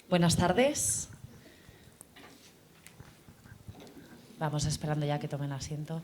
Buenas tardes. Vamos esperando ya que tomen asiento.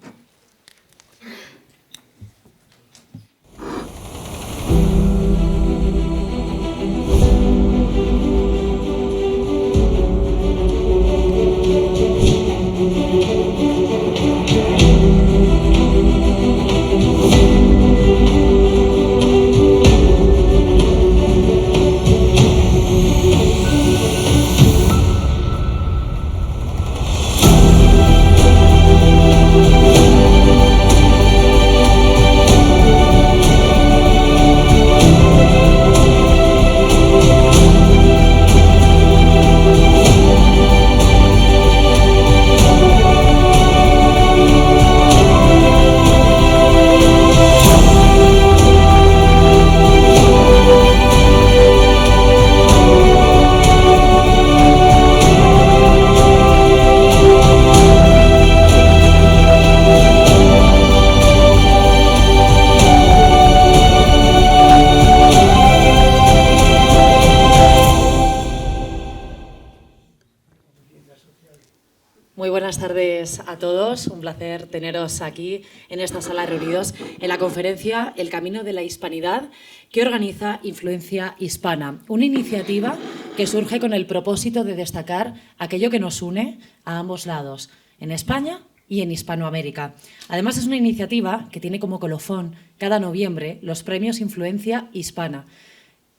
Muy buenas tardes a todos. Un placer teneros aquí en esta sala reunidos en la conferencia El Camino de la Hispanidad que organiza Influencia Hispana, una iniciativa que surge con el propósito de destacar aquello que nos une a ambos lados, en España y en Hispanoamérica. Además, es una iniciativa que tiene como colofón cada noviembre los premios Influencia Hispana,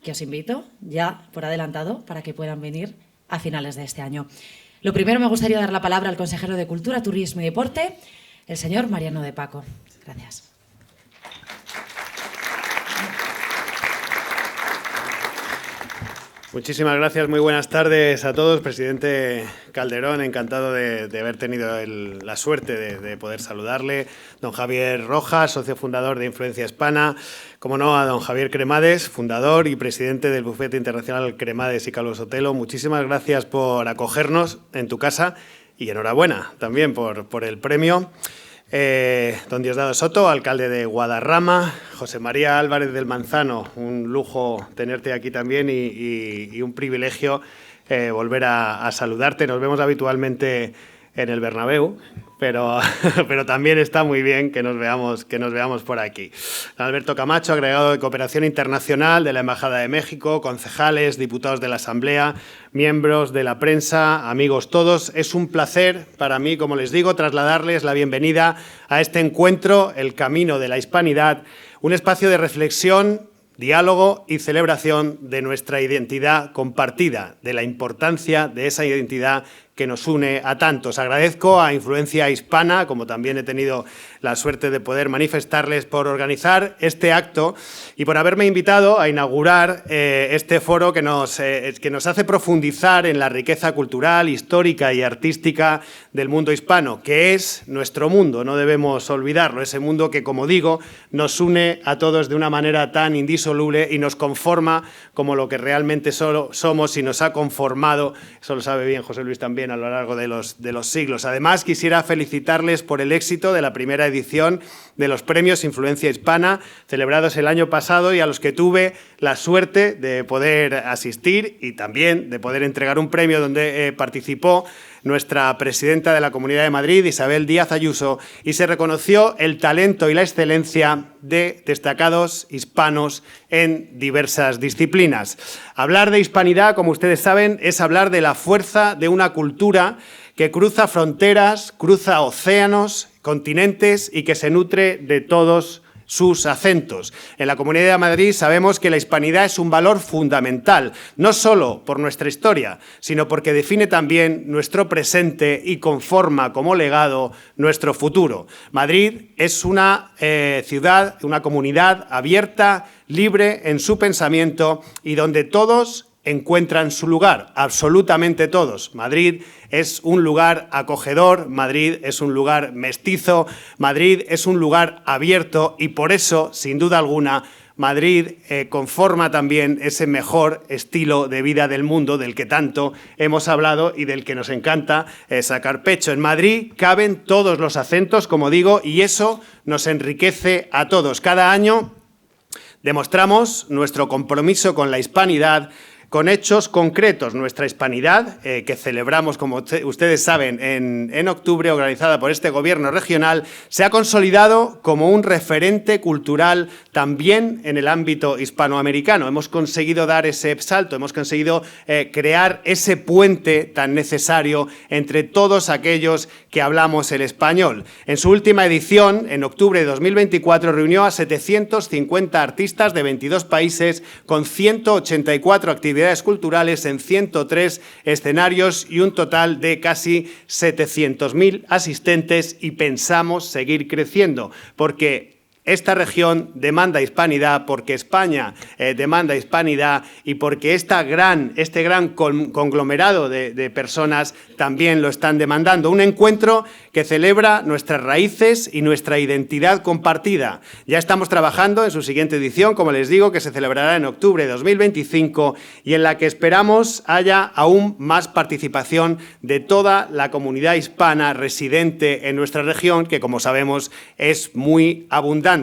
que os invito ya por adelantado para que puedan venir a finales de este año. Lo primero, me gustaría dar la palabra al consejero de Cultura, Turismo y Deporte, el señor Mariano de Paco. Gracias. Muchísimas gracias, muy buenas tardes a todos. Presidente Calderón, encantado de haber tenido la suerte de poder saludarle. Don Javier Rojas, socio fundador de Influencia Hispana. Como no, a don Javier Cremades, fundador y presidente del Bufete Internacional Cremades y Calvo Sotelo. Muchísimas gracias por acogernos en tu casa y enhorabuena también por el premio. Don Diosdado Soto, alcalde de Guadarrama, José María Álvarez del Manzano, un lujo tenerte aquí también y un privilegio volver a saludarte. Nos vemos habitualmente en el Bernabéu, pero también está muy bien que nos veamos por aquí. Don Alberto Camacho, agregado de Cooperación Internacional de la Embajada de México, concejales, diputados de la Asamblea, miembros de la prensa, amigos todos. Es un placer para mí, como les digo, trasladarles la bienvenida a este encuentro, El Camino de la Hispanidad, un espacio de reflexión, diálogo y celebración de nuestra identidad compartida, de la importancia de esa identidad que nos une a tantos. Agradezco a Influencia Hispana, como también he tenido la suerte de poder manifestarles, por organizar este acto y por haberme invitado a inaugurar este foro que nos hace profundizar en la riqueza cultural, histórica y artística del mundo hispano, que es nuestro mundo, no debemos olvidarlo, ese mundo que, como digo, nos une a todos de una manera tan indisoluble y nos conforma como lo que realmente solo somos y nos ha conformado, eso lo sabe bien José Luis también, a lo largo de los siglos. Además, quisiera felicitarles por el éxito de la primera edición de los premios Influencia Hispana, celebrados el año pasado y a los que tuve la suerte de poder asistir y también de poder entregar un premio donde participó nuestra presidenta de la Comunidad de Madrid, Isabel Díaz Ayuso, y se reconoció el talento y la excelencia de destacados hispanos en diversas disciplinas. Hablar de hispanidad, como ustedes saben, es hablar de la fuerza de una cultura que cruza fronteras, cruza océanos, continentes y que se nutre de todos sus acentos. En la Comunidad de Madrid sabemos que la hispanidad es un valor fundamental, no solo por nuestra historia, sino porque define también nuestro presente y conforma como legado nuestro futuro. Madrid es una ciudad, una comunidad abierta, libre en su pensamiento y donde todos encuentran su lugar, absolutamente todos. Madrid es un lugar acogedor, Madrid es un lugar mestizo, Madrid es un lugar abierto y por eso, sin duda alguna, Madrid conforma también ese mejor estilo de vida del mundo del que tanto hemos hablado y del que nos encanta sacar pecho. En Madrid caben todos los acentos, como digo, y eso nos enriquece a todos. Cada año demostramos nuestro compromiso con la hispanidad, con hechos concretos. Nuestra Hispanidad, que celebramos, como ustedes saben, en octubre, organizada por este gobierno regional, se ha consolidado como un referente cultural también en el ámbito hispanoamericano. Hemos conseguido dar ese salto, hemos conseguido crear ese puente tan necesario entre todos aquellos que hablamos el español. En su última edición, en octubre de 2024, reunió a 750 artistas de 22 países con 184 actividades culturales en 103 escenarios y un total de casi 700.000 asistentes, y pensamos seguir creciendo porque esta región demanda hispanidad, porque España demanda hispanidad y porque este gran conglomerado de personas también lo están demandando. Un encuentro que celebra nuestras raíces y nuestra identidad compartida. Ya estamos trabajando en su siguiente edición, como les digo, que se celebrará en octubre de 2025 y en la que esperamos haya aún más participación de toda la comunidad hispana residente en nuestra región, que como sabemos es muy abundante.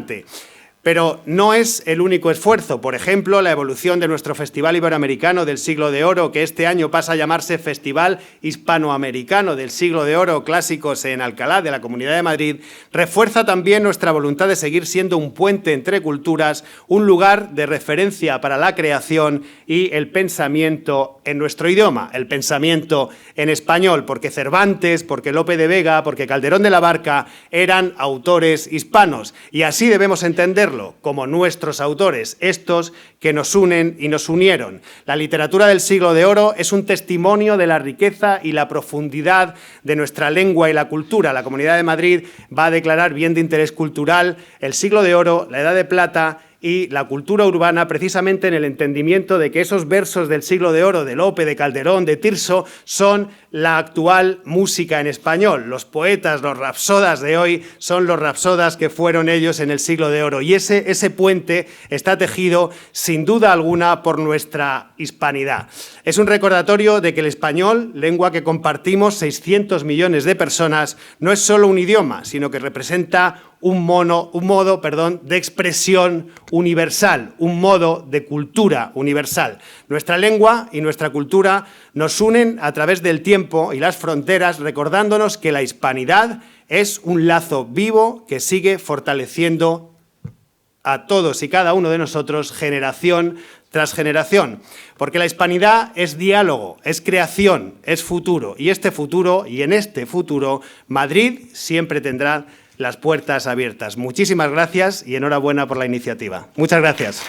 Pero no es el único esfuerzo. Por ejemplo, la evolución de nuestro Festival Iberoamericano del Siglo de Oro, que este año pasa a llamarse Festival Hispanoamericano del Siglo de Oro, Clásicos en Alcalá de la Comunidad de Madrid, refuerza también nuestra voluntad de seguir siendo un puente entre culturas, un lugar de referencia para la creación y el pensamiento en nuestro idioma, el pensamiento en español, porque Cervantes, porque Lope de Vega, porque Calderón de la Barca eran autores hispanos, y así debemos entenderlo, como nuestros autores, estos que nos unen y nos unieron. La literatura del Siglo de Oro es un testimonio de la riqueza y la profundidad de nuestra lengua y la cultura. La Comunidad de Madrid va a declarar bien de interés cultural el Siglo de Oro, la Edad de Plata y la cultura urbana, precisamente en el entendimiento de que esos versos del Siglo de Oro, de Lope, de Calderón, de Tirso, son la actual música en español. Los poetas, los rapsodas de hoy son los rapsodas que fueron ellos en el Siglo de Oro. Y ese puente está tejido, sin duda alguna, por nuestra hispanidad. Es un recordatorio de que el español, lengua que compartimos 600 millones de personas, no es solo un idioma, sino que representa un modo de expresión universal, un modo de cultura universal. Nuestra lengua y nuestra cultura nos unen a través del tiempo y las fronteras, recordándonos que la hispanidad es un lazo vivo que sigue fortaleciendo a todos y cada uno de nosotros, generación tras generación. Porque la hispanidad es diálogo, es creación, es futuro. Y en este futuro, Madrid siempre tendrá las puertas abiertas. Muchísimas gracias y enhorabuena por la iniciativa. Muchas gracias.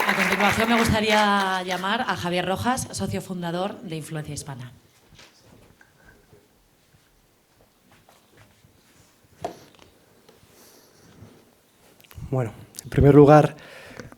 A continuación me gustaría llamar a Javier Rojas, socio fundador de Influencia Hispana. Bueno, en primer lugar,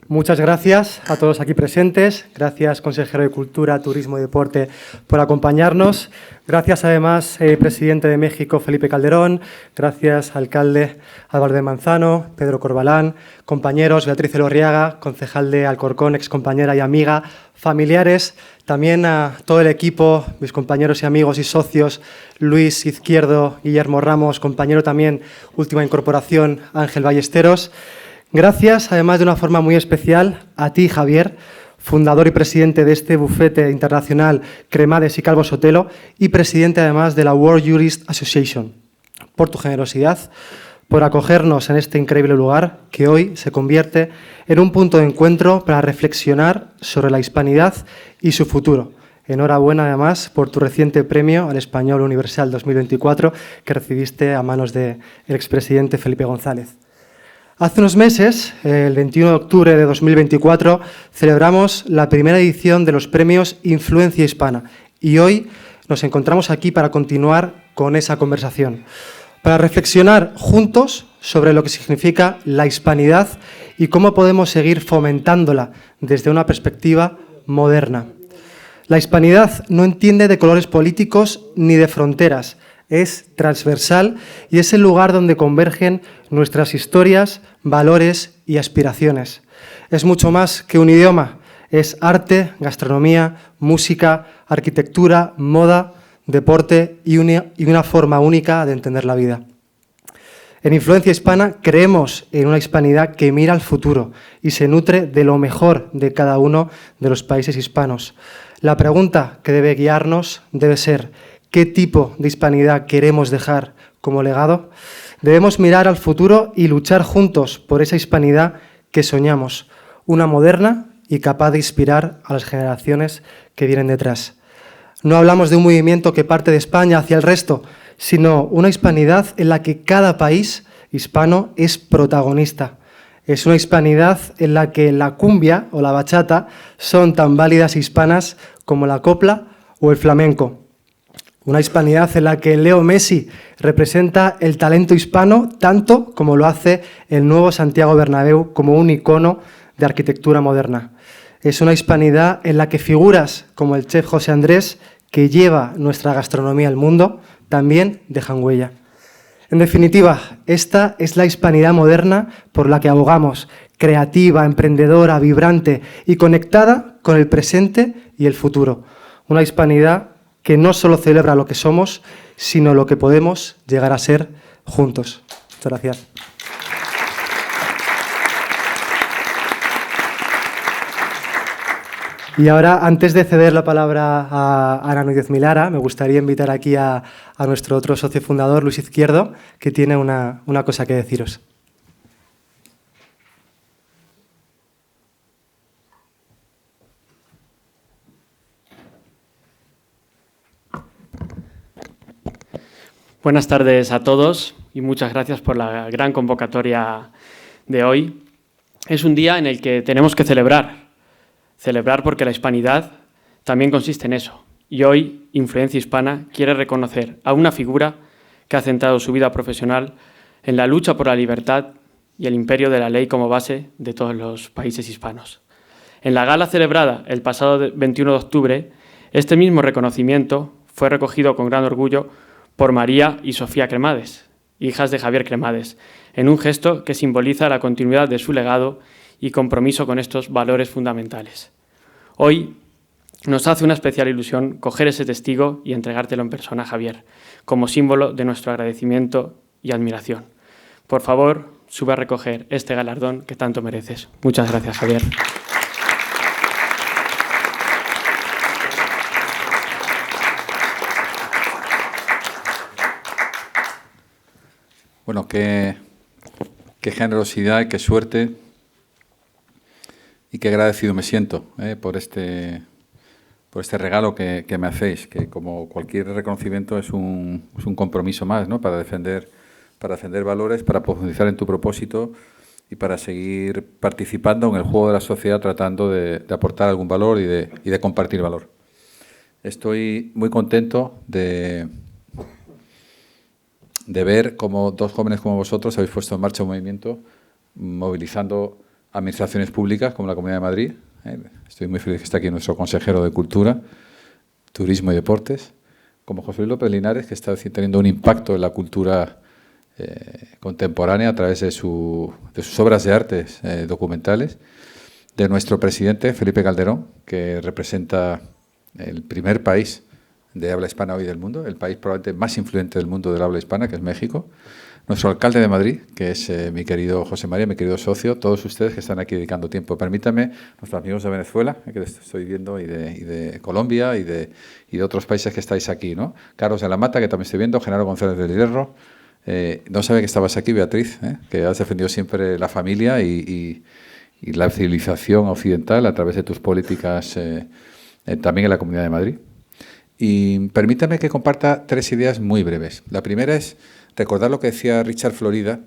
muchas gracias a todos aquí presentes. Gracias, consejero de Cultura, Turismo y Deporte, por acompañarnos. Gracias, además, presidente de México, Felipe Calderón. Gracias, alcalde Álvaro de Manzano, Pedro Corbalán, compañeros, Beatriz Elorriaga, concejal de Alcorcón, excompañera y amiga, familiares. También a todo el equipo, mis compañeros y amigos y socios, Luis Izquierdo, Guillermo Ramos, compañero también, última incorporación, Ángel Ballesteros. Gracias, además, de una forma muy especial, a ti, Javier, fundador y presidente de este bufete internacional Cremades y Calvo Sotelo y presidente, además, de la World Jurist Association, por tu generosidad, por acogernos en este increíble lugar que hoy se convierte en un punto de encuentro para reflexionar sobre la hispanidad y su futuro. Enhorabuena, además, por tu reciente premio al Español Universal 2024 que recibiste a manos del expresidente Felipe González. Hace unos meses, el 21 de octubre de 2024, celebramos la primera edición de los premios Influencia Hispana y hoy nos encontramos aquí para continuar con esa conversación, para reflexionar juntos sobre lo que significa la hispanidad y cómo podemos seguir fomentándola desde una perspectiva moderna. La hispanidad no entiende de colores políticos ni de fronteras. Es transversal y es el lugar donde convergen nuestras historias, valores y aspiraciones. Es mucho más que un idioma, es arte, gastronomía, música, arquitectura, moda, deporte y una forma única de entender la vida. En Influencia Hispana creemos en una hispanidad que mira al futuro y se nutre de lo mejor de cada uno de los países hispanos. La pregunta que debe guiarnos debe ser: ¿qué tipo de hispanidad queremos dejar como legado? Debemos mirar al futuro y luchar juntos por esa hispanidad que soñamos, una moderna y capaz de inspirar a las generaciones que vienen detrás. No hablamos de un movimiento que parte de España hacia el resto, sino una hispanidad en la que cada país hispano es protagonista. Es una hispanidad en la que la cumbia o la bachata son tan válidas hispanas como la copla o el flamenco. Una hispanidad en la que Leo Messi representa el talento hispano tanto como lo hace el nuevo Santiago Bernabéu como un icono de arquitectura moderna. Es una hispanidad en la que figuras como el chef José Andrés, que lleva nuestra gastronomía al mundo, también dejan huella. En definitiva, esta es la hispanidad moderna por la que abogamos, creativa, emprendedora, vibrante y conectada con el presente y el futuro. Una hispanidad que no solo celebra lo que somos, sino lo que podemos llegar a ser juntos. Muchas gracias. Y ahora, antes de ceder la palabra a Ana Núñez Milara, me gustaría invitar aquí a nuestro otro socio fundador, Luis Izquierdo, que tiene una cosa que deciros. Buenas tardes a todos y muchas gracias por la gran convocatoria de hoy. Es un día en el que tenemos que celebrar porque la hispanidad también consiste en eso. Y hoy Influencia Hispana quiere reconocer a una figura que ha centrado su vida profesional en la lucha por la libertad y el imperio de la ley como base de todos los países hispanos. En la gala celebrada el pasado 21 de octubre, este mismo reconocimiento fue recogido con gran orgullo por María y Sofía Cremades, hijas de Javier Cremades, en un gesto que simboliza la continuidad de su legado y compromiso con estos valores fundamentales. Hoy nos hace una especial ilusión coger ese testigo y entregártelo en persona, Javier, como símbolo de nuestro agradecimiento y admiración. Por favor, sube a recoger este galardón que tanto mereces. Muchas gracias, Javier. Bueno, qué generosidad y qué suerte y qué agradecido me siento por este regalo que me hacéis, que como cualquier reconocimiento es un compromiso más, ¿no? para defender valores, para profundizar en tu propósito y para seguir participando en el juego de la sociedad tratando de aportar algún valor y de compartir valor. Estoy muy contento de ver cómo dos jóvenes como vosotros habéis puesto en marcha un movimiento movilizando administraciones públicas como la Comunidad de Madrid. Estoy muy feliz que esté aquí nuestro consejero de Cultura, Turismo y Deportes, como José Luis López Linares, que está teniendo un impacto en la cultura contemporánea a través de sus obras de arte documentales, de nuestro presidente, Felipe Calderón, que representa el primer país de habla hispana hoy del mundo, el país probablemente más influyente del mundo del habla hispana, que es México. Nuestro alcalde de Madrid, que es mi querido José María, mi querido socio, todos ustedes que están aquí dedicando tiempo. Permítanme, nuestros amigos de Venezuela, que estoy viendo, y de Colombia y de otros países que estáis aquí, ¿no? Carlos de la Mata, que también estoy viendo, Genaro González del Hierro. No sabía que estabas aquí, Beatriz, que has defendido siempre la familia y la civilización occidental a través de tus políticas también en la Comunidad de Madrid. Y permítame que comparta tres ideas muy breves. La primera es recordar lo que decía Richard Florida,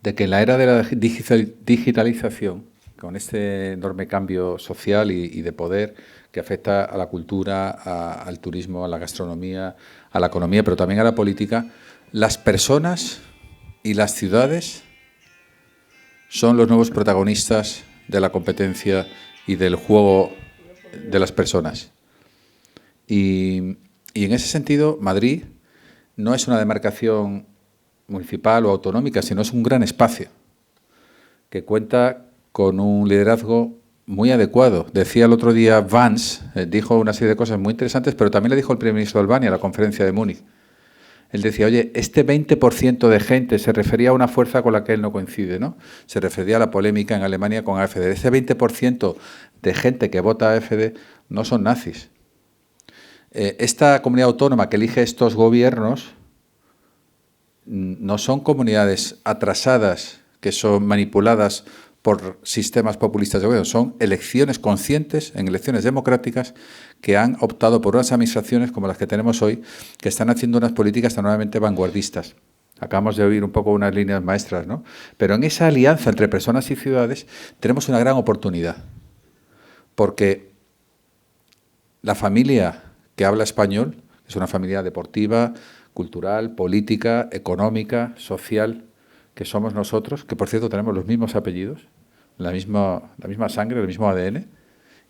de que en la era de la digitalización, con este enorme cambio social y de poder que afecta a la cultura, al turismo, a la gastronomía, a la economía, pero también a la política, las personas y las ciudades son los nuevos protagonistas de la competencia y del juego de las personas. Y en ese sentido, Madrid no es una demarcación municipal o autonómica, sino es un gran espacio que cuenta con un liderazgo muy adecuado. Decía el otro día Vance, dijo una serie de cosas muy interesantes, pero también le dijo el primer ministro de Albania a la conferencia de Múnich. Él decía, oye, este 20% de gente, se refería a una fuerza con la que él no coincide, ¿no? Se refería a la polémica en Alemania con AfD. Ese 20% de gente que vota a AfD no son nazis. Esta comunidad autónoma que elige estos gobiernos no son comunidades atrasadas que son manipuladas por sistemas populistas de gobierno, son elecciones conscientes, en elecciones democráticas, que han optado por unas administraciones como las que tenemos hoy, que están haciendo unas políticas enormemente vanguardistas. Acabamos de oír un poco unas líneas maestras, ¿no? Pero en esa alianza entre personas y ciudades tenemos una gran oportunidad, porque la familia que habla español es una familia deportiva, cultural, política, económica, social, que somos nosotros, que por cierto tenemos los mismos apellidos, la misma sangre, el mismo ADN,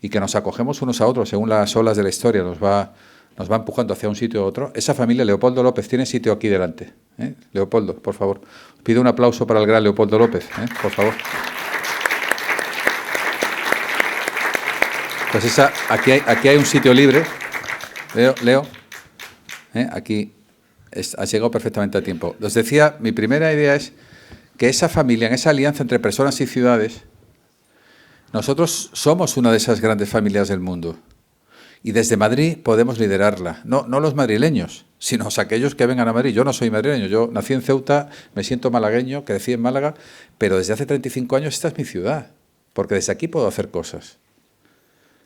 y que nos acogemos unos a otros según las olas de la historia, nos va empujando hacia un sitio u otro. Esa familia, Leopoldo López, tiene sitio aquí delante. Leopoldo, por favor. Pido un aplauso para el gran Leopoldo López, por favor. Pues aquí hay un sitio libre. Leo, aquí has llegado perfectamente a tiempo. Os decía, mi primera idea es que esa familia, en esa alianza entre personas y ciudades, nosotros somos una de esas grandes familias del mundo. Y desde Madrid podemos liderarla. No los madrileños, sino aquellos que vengan a Madrid. Yo no soy madrileño, yo nací en Ceuta, me siento malagueño, crecí en Málaga, pero desde hace 35 años esta es mi ciudad, porque desde aquí puedo hacer cosas.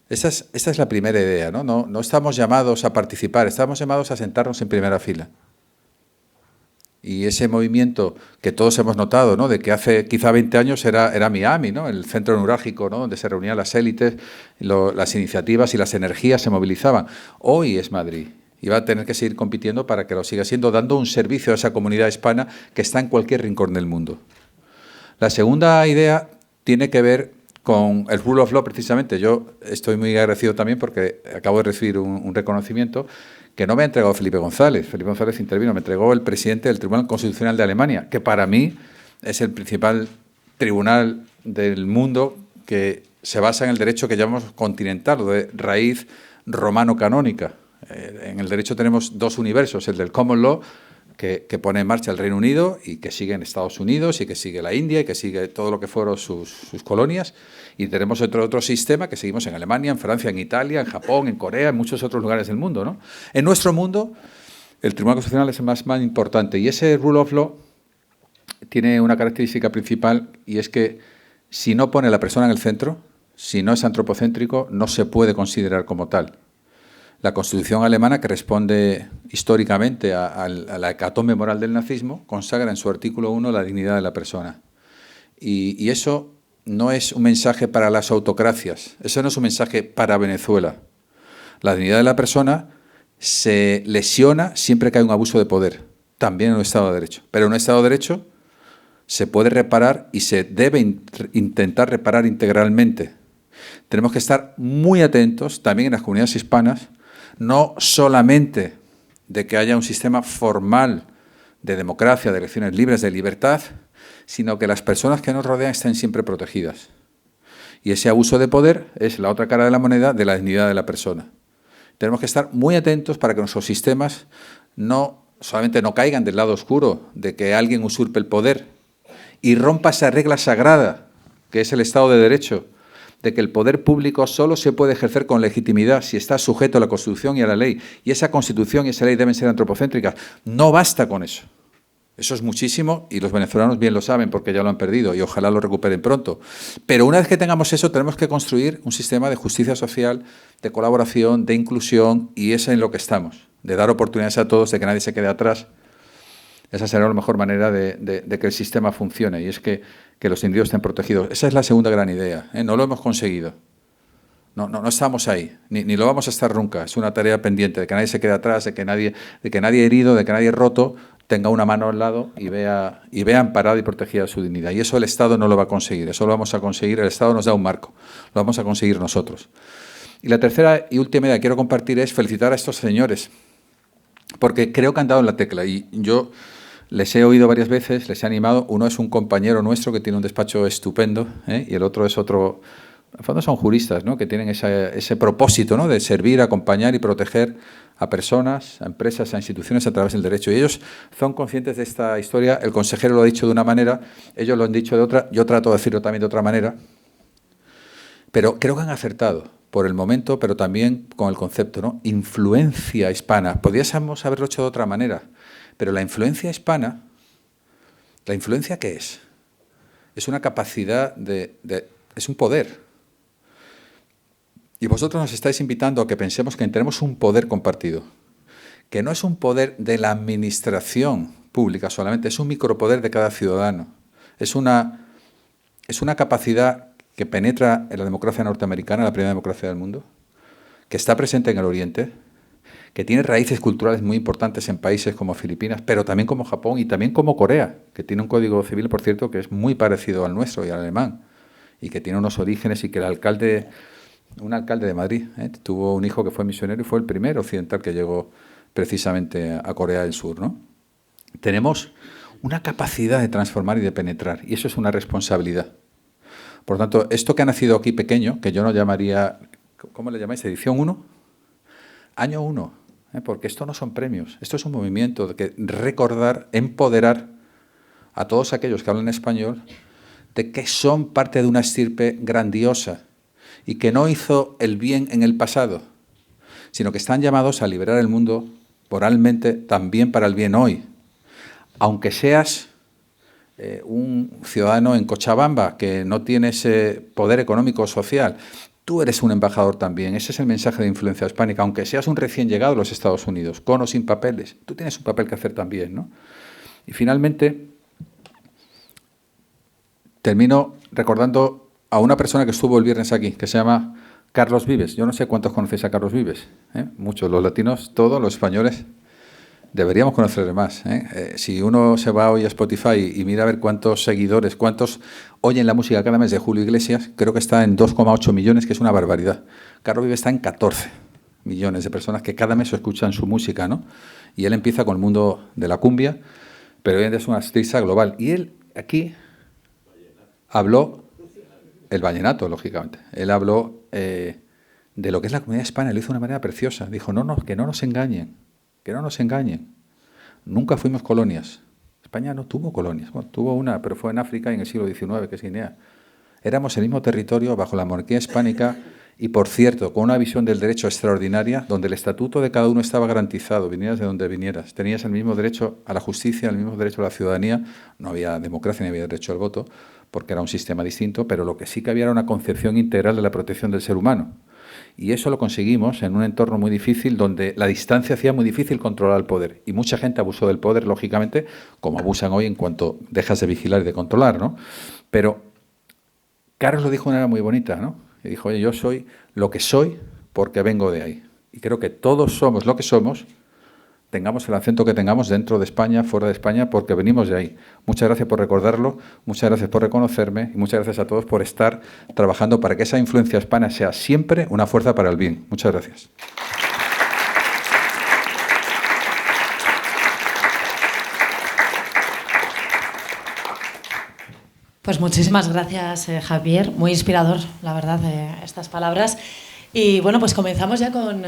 Esta es la primera idea, ¿no? No estamos llamados a participar, estamos llamados a sentarnos en primera fila. Y ese movimiento que todos hemos notado, ¿no?, de que hace quizá 20 años era Miami, ¿no?, el centro neurálgico, ¿no?, donde se reunían las élites, las iniciativas y las energías se movilizaban. Hoy es Madrid y va a tener que seguir compitiendo para que lo siga siendo, dando un servicio a esa comunidad hispana que está en cualquier rincón del mundo. La segunda idea tiene que ver con el rule of law, precisamente. Yo estoy muy agradecido también porque acabo de recibir un reconocimiento que no me ha entregado Felipe González. Felipe González intervino, me entregó el presidente del Tribunal Constitucional de Alemania, que para mí es el principal tribunal del mundo que se basa en el derecho que llamamos continental, o de raíz romano-canónica. En el derecho tenemos dos universos, el del common law, que pone en marcha el Reino Unido y que sigue en Estados Unidos y que sigue la India y que sigue todo lo que fueron sus colonias. Y tenemos otro sistema que seguimos en Alemania, en Francia, en Italia, en Japón, en Corea, en muchos otros lugares del mundo, ¿no? En nuestro mundo, el Tribunal Constitucional es el más importante. Y ese rule of law tiene una característica principal, y es que si no pone a la persona en el centro, si no es antropocéntrico, no se puede considerar como tal. La Constitución alemana, que responde históricamente a la hecatombe moral del nazismo, consagra en su artículo 1 la dignidad de la persona. Y eso no es un mensaje para las autocracias, eso no es un mensaje para Venezuela. La dignidad de la persona se lesiona siempre que hay un abuso de poder, también en un Estado de Derecho. Pero en un Estado de Derecho se puede reparar y se debe intentar reparar integralmente. Tenemos que estar muy atentos, también en las comunidades hispanas, no solamente de que haya un sistema formal de democracia, de elecciones libres, de libertad, sino que las personas que nos rodean estén siempre protegidas. Y ese abuso de poder es la otra cara de la moneda de la dignidad de la persona. Tenemos que estar muy atentos para que nuestros sistemas no solamente no caigan del lado oscuro de que alguien usurpe el poder y rompa esa regla sagrada que es el Estado de Derecho, de que el poder público solo se puede ejercer con legitimidad si está sujeto a la Constitución y a la ley, y esa Constitución y esa ley deben ser antropocéntricas. No basta con eso. Eso es muchísimo y los venezolanos bien lo saben porque ya lo han perdido y ojalá lo recuperen pronto. Pero una vez que tengamos eso, tenemos que construir un sistema de justicia social, de colaboración, de inclusión, y es en lo que estamos, de dar oportunidades a todos, de que nadie se quede atrás. Esa será la mejor manera de que el sistema funcione, y es que los individuos estén protegidos. Esa es la segunda gran idea, ¿eh? No lo hemos conseguido. No estamos ahí, ni lo vamos a estar nunca. Es una tarea pendiente, de que nadie se quede atrás, de que nadie herido, de que nadie roto tenga una mano al lado y vea amparada y protegida su dignidad. Y eso el Estado no lo va a conseguir, eso lo vamos a conseguir, el Estado nos da un marco, lo vamos a conseguir nosotros. Y la tercera y última idea que quiero compartir es felicitar a estos señores, porque creo que han dado en la tecla, y yo les he oído varias veces, les he animado. Uno es un compañero nuestro que tiene un despacho estupendo, y el otro es otro En fondo son juristas, ¿no? Que tienen ese propósito, ¿no? De servir, acompañar y proteger a personas, a empresas, a instituciones a través del derecho. Y ellos son conscientes de esta historia. El consejero lo ha dicho de una manera, ellos lo han dicho de otra. Yo trato de decirlo también de otra manera. Pero creo que han acertado por el momento, pero también con el concepto, ¿no? Influencia hispana. Podríamos haberlo hecho de otra manera. Pero la influencia hispana, ¿la influencia qué es? Es una capacidad es un poder. Y vosotros nos estáis invitando a que pensemos que tenemos un poder compartido, que no es un poder de la administración pública solamente, es un micropoder de cada ciudadano. Es una capacidad que penetra en la democracia norteamericana, la primera democracia del mundo, que está presente en el Oriente, que tiene raíces culturales muy importantes en países como Filipinas, pero también como Japón y también como Corea, que tiene un código civil, por cierto, que es muy parecido al nuestro y al alemán, y que tiene unos orígenes y que un alcalde de Madrid tuvo un hijo que fue misionero y fue el primer occidental que llegó precisamente a Corea del Sur, ¿no? Tenemos una capacidad de transformar y de penetrar, y eso es una responsabilidad. Por lo tanto, esto que ha nacido aquí pequeño, que yo no llamaría, ¿cómo le llamáis? ¿Edición 1? Año 1. Porque esto no son premios, esto es un movimiento de que recordar, empoderar a todos aquellos que hablan español de que son parte de una estirpe grandiosa y que no hizo el bien en el pasado, sino que están llamados a liberar el mundo moralmente también para el bien hoy. Aunque seas un ciudadano en Cochabamba que no tiene ese poder económico o social, tú eres un embajador también. Ese es el mensaje de influencia hispánica. Aunque seas un recién llegado a los Estados Unidos, con o sin papeles, tú tienes un papel que hacer también, ¿no? Y finalmente, termino recordando a una persona que estuvo el viernes aquí, que se llama Carlos Vives. Yo no sé cuántos conocéis a Carlos Vives. Muchos, los latinos, todos, los españoles. Deberíamos conocerle más. Si uno se va hoy a Spotify y mira a ver cuántos seguidores, cuántos oyen la música cada mes de Julio Iglesias, creo que está en 2,8 millones, que es una barbaridad. Carlos Vives está en 14 millones de personas que cada mes escuchan su música, ¿no? Y él empieza con el mundo de la cumbia, pero hoy en día es una artista global. Y él aquí habló, el vallenato, lógicamente, él habló de lo que es la comunidad hispana, lo hizo de una manera preciosa. Dijo, que no nos engañen. Que no nos engañen. Nunca fuimos colonias. España no tuvo colonias. Bueno, tuvo una, pero fue en África en el siglo XIX, que es Guinea. Éramos el mismo territorio bajo la monarquía hispánica y, por cierto, con una visión del derecho extraordinaria, donde el estatuto de cada uno estaba garantizado, vinieras de donde vinieras. Tenías el mismo derecho a la justicia, el mismo derecho a la ciudadanía. No había democracia ni había derecho al voto, porque era un sistema distinto, pero lo que sí que había era una concepción integral de la protección del ser humano. Y eso lo conseguimos en un entorno muy difícil, donde la distancia hacía muy difícil controlar el poder. Y mucha gente abusó del poder, lógicamente, como abusan hoy en cuanto dejas de vigilar y de controlar, ¿no? Pero Carlos lo dijo de una manera muy bonita, ¿no? Y dijo, oye, yo soy lo que soy porque vengo de ahí. Y creo que todos somos lo que somos, tengamos el acento que tengamos dentro de España, fuera de España, porque venimos de ahí. Muchas gracias por recordarlo, muchas gracias por reconocerme y muchas gracias a todos por estar trabajando para que esa influencia hispana sea siempre una fuerza para el bien. Muchas gracias. Pues muchísimas gracias, Javier. Muy inspirador, la verdad, estas palabras. Y bueno, pues comenzamos ya con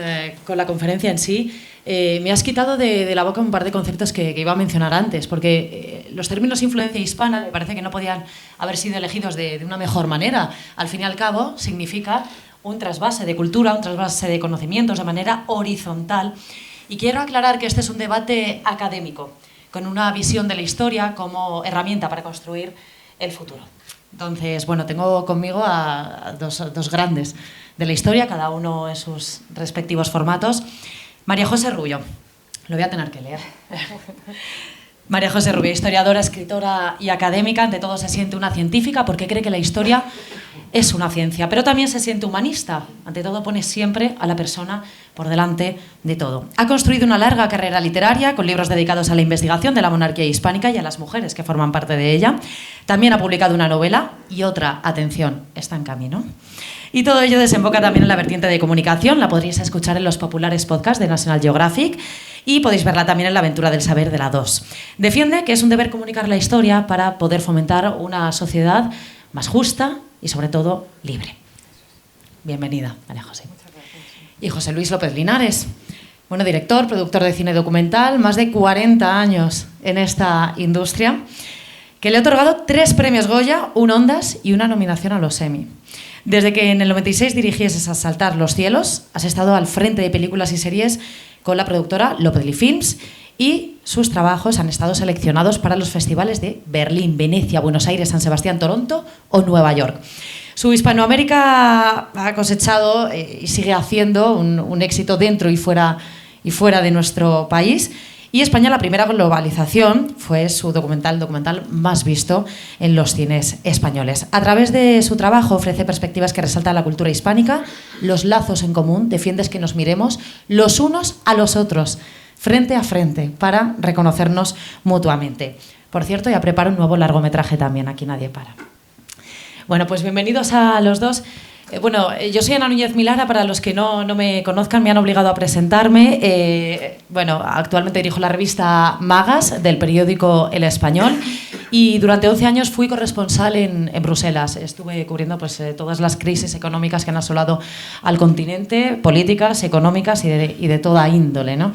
la conferencia en sí. Me has quitado de la boca un par de conceptos que iba a mencionar antes, porque los términos influencia hispana me parece que no podían haber sido elegidos de una mejor manera. Al fin y al cabo, significa un trasvase de cultura, un trasvase de conocimientos de manera horizontal. Y quiero aclarar que este es un debate académico, con una visión de la historia como herramienta para construir el futuro. Entonces, bueno, tengo conmigo a dos grandes de la historia, cada uno en sus respectivos formatos. María José Rubio, lo voy a tener que leer. María José Rubio, historiadora, escritora y académica, ante todo se siente una científica porque cree que la historia es una ciencia, pero también se siente humanista, ante todo pone siempre a la persona por delante de todo. Ha construido una larga carrera literaria con libros dedicados a la investigación de la monarquía hispánica y a las mujeres que forman parte de ella. También ha publicado una novela y otra, atención, está en camino. Y todo ello desemboca también en la vertiente de comunicación, la podréis escuchar en los populares podcasts de National Geographic y podéis verla también en La aventura del saber de la 2. Defiende que es un deber comunicar la historia para poder fomentar una sociedad más justa y sobre todo libre. Bienvenida, María José. Y José Luis López Linares. Bueno, director, productor de cine documental, más de 40 años en esta industria, que le ha otorgado 3 premios Goya, un Ondas y una nominación a los Emmy. Desde que en el 96 dirigieses Asaltar los cielos, has estado al frente de películas y series con la productora López Films y sus trabajos han estado seleccionados para los festivales de Berlín, Venecia, Buenos Aires, San Sebastián, Toronto o Nueva York. Su Hispanoamérica ha cosechado y sigue haciendo un éxito dentro y fuera de nuestro país. Y España, la primera globalización, fue su documental más visto en los cines españoles. A través de su trabajo ofrece perspectivas que resaltan la cultura hispánica, los lazos en común, defiendes que nos miremos los unos a los otros, frente a frente, para reconocernos mutuamente. Por cierto, ya preparo un nuevo largometraje también, Aquí nadie para. Bueno, pues bienvenidos a los dos. Yo soy Ana Núñez Milara, para los que no me conozcan, me han obligado a presentarme. Actualmente dirijo la revista Magas del periódico El Español y durante 11 años fui corresponsal en Bruselas. Estuve cubriendo todas las crisis económicas que han asolado al continente, políticas, económicas y de toda índole, ¿no?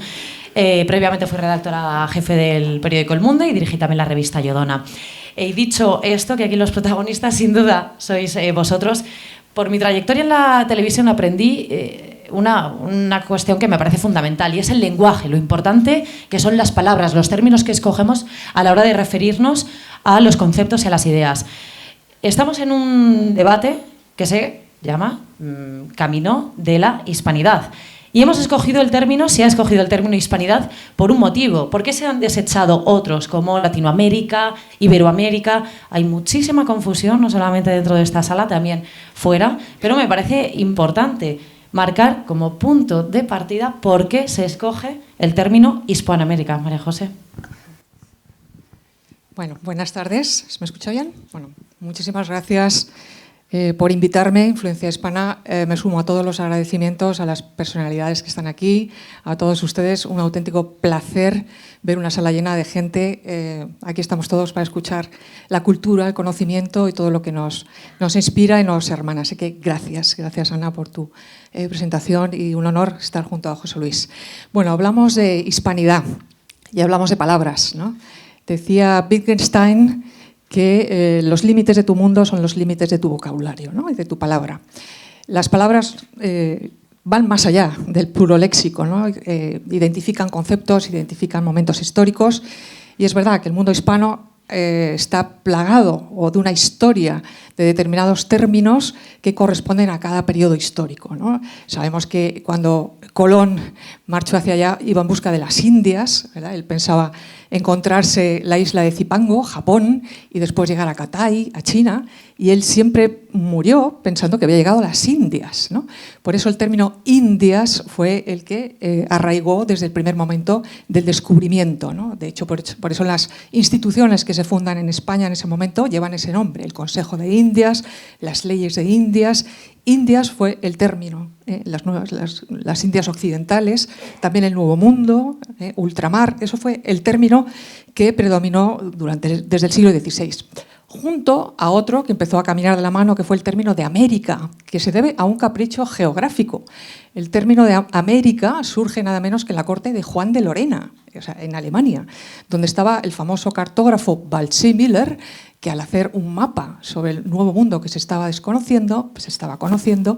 Previamente fui redactora jefe del periódico El Mundo y dirigí también la revista Yodona. He dicho esto, que aquí los protagonistas sin duda sois vosotros. Por mi trayectoria en la televisión aprendí una cuestión que me parece fundamental y es el lenguaje, lo importante que son las palabras, los términos que escogemos a la hora de referirnos a los conceptos y a las ideas. Estamos en un debate que se llama Camino de la Hispanidad. Y se ha escogido el término hispanidad por un motivo. ¿Por qué se han desechado otros como Latinoamérica, Iberoamérica? Hay muchísima confusión, no solamente dentro de esta sala, también fuera, pero me parece importante marcar como punto de partida por qué se escoge el término Hispanoamérica. María José. Bueno, buenas tardes. ¿Se me escucha bien? Bueno, muchísimas gracias por invitarme. Influencia Hispana. Me sumo a todos los agradecimientos a las personalidades que están aquí, a todos ustedes. Un auténtico placer ver una sala llena de gente. Aquí estamos todos para escuchar la cultura, el conocimiento y todo lo que nos inspira y nos hermana. Así que gracias Ana por tu presentación y un honor estar junto a José Luis. Bueno, hablamos de hispanidad y hablamos de palabras, ¿no? Decía Wittgenstein que los límites de tu mundo son los límites de tu vocabulario, ¿no? Y de tu palabra. Las palabras van más allá del puro léxico, ¿no? Identifican conceptos, identifican momentos históricos y es verdad que el mundo hispano está plagado o de una historia de determinados términos que corresponden a cada periodo histórico, ¿no? Sabemos que cuando Colón marchó hacia allá iba en busca de las Indias, ¿verdad? Él pensaba encontrarse la isla de Zipango, Japón, y después llegar a Cathay, a China, y él siempre murió pensando que había llegado a las Indias, ¿no? Por eso el término Indias fue el que arraigó desde el primer momento del descubrimiento, ¿no? De hecho, por eso las instituciones que se fundan en España en ese momento llevan ese nombre, el Consejo de Indias, las leyes de Indias. Indias fue el término, las Indias occidentales, también el Nuevo Mundo, ultramar, eso fue el término que predominó desde el siglo XVI, junto a otro que empezó a caminar de la mano, que fue el término de América, que se debe a un capricho geográfico. El término de América surge nada menos que en la corte de Juan de Lorena, o sea, en Alemania, donde estaba el famoso cartógrafo Waldseemüller, que al hacer un mapa sobre el Nuevo Mundo que se estaba conociendo,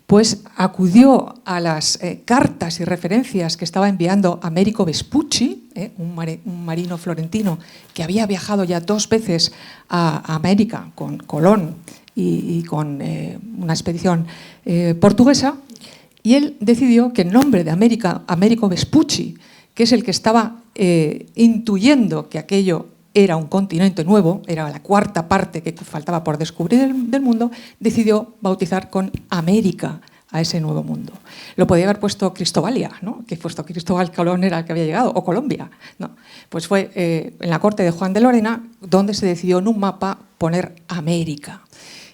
pues acudió a las cartas y referencias que estaba enviando Americo Vespucci, un marino florentino que había viajado ya 2 veces a América con Colón y con una expedición portuguesa, y él decidió que en nombre de Americo Vespucci, que es el que estaba intuyendo que aquello era un continente nuevo, era la 4ª parte que faltaba por descubrir del mundo, decidió bautizar con América a ese nuevo mundo. Lo podía haber puesto Cristobalia, ¿no? Que puesto Cristóbal Colón era el que había llegado, o Colombia, ¿no? Pues fue en la corte de Juan de Lorena donde se decidió en un mapa poner América.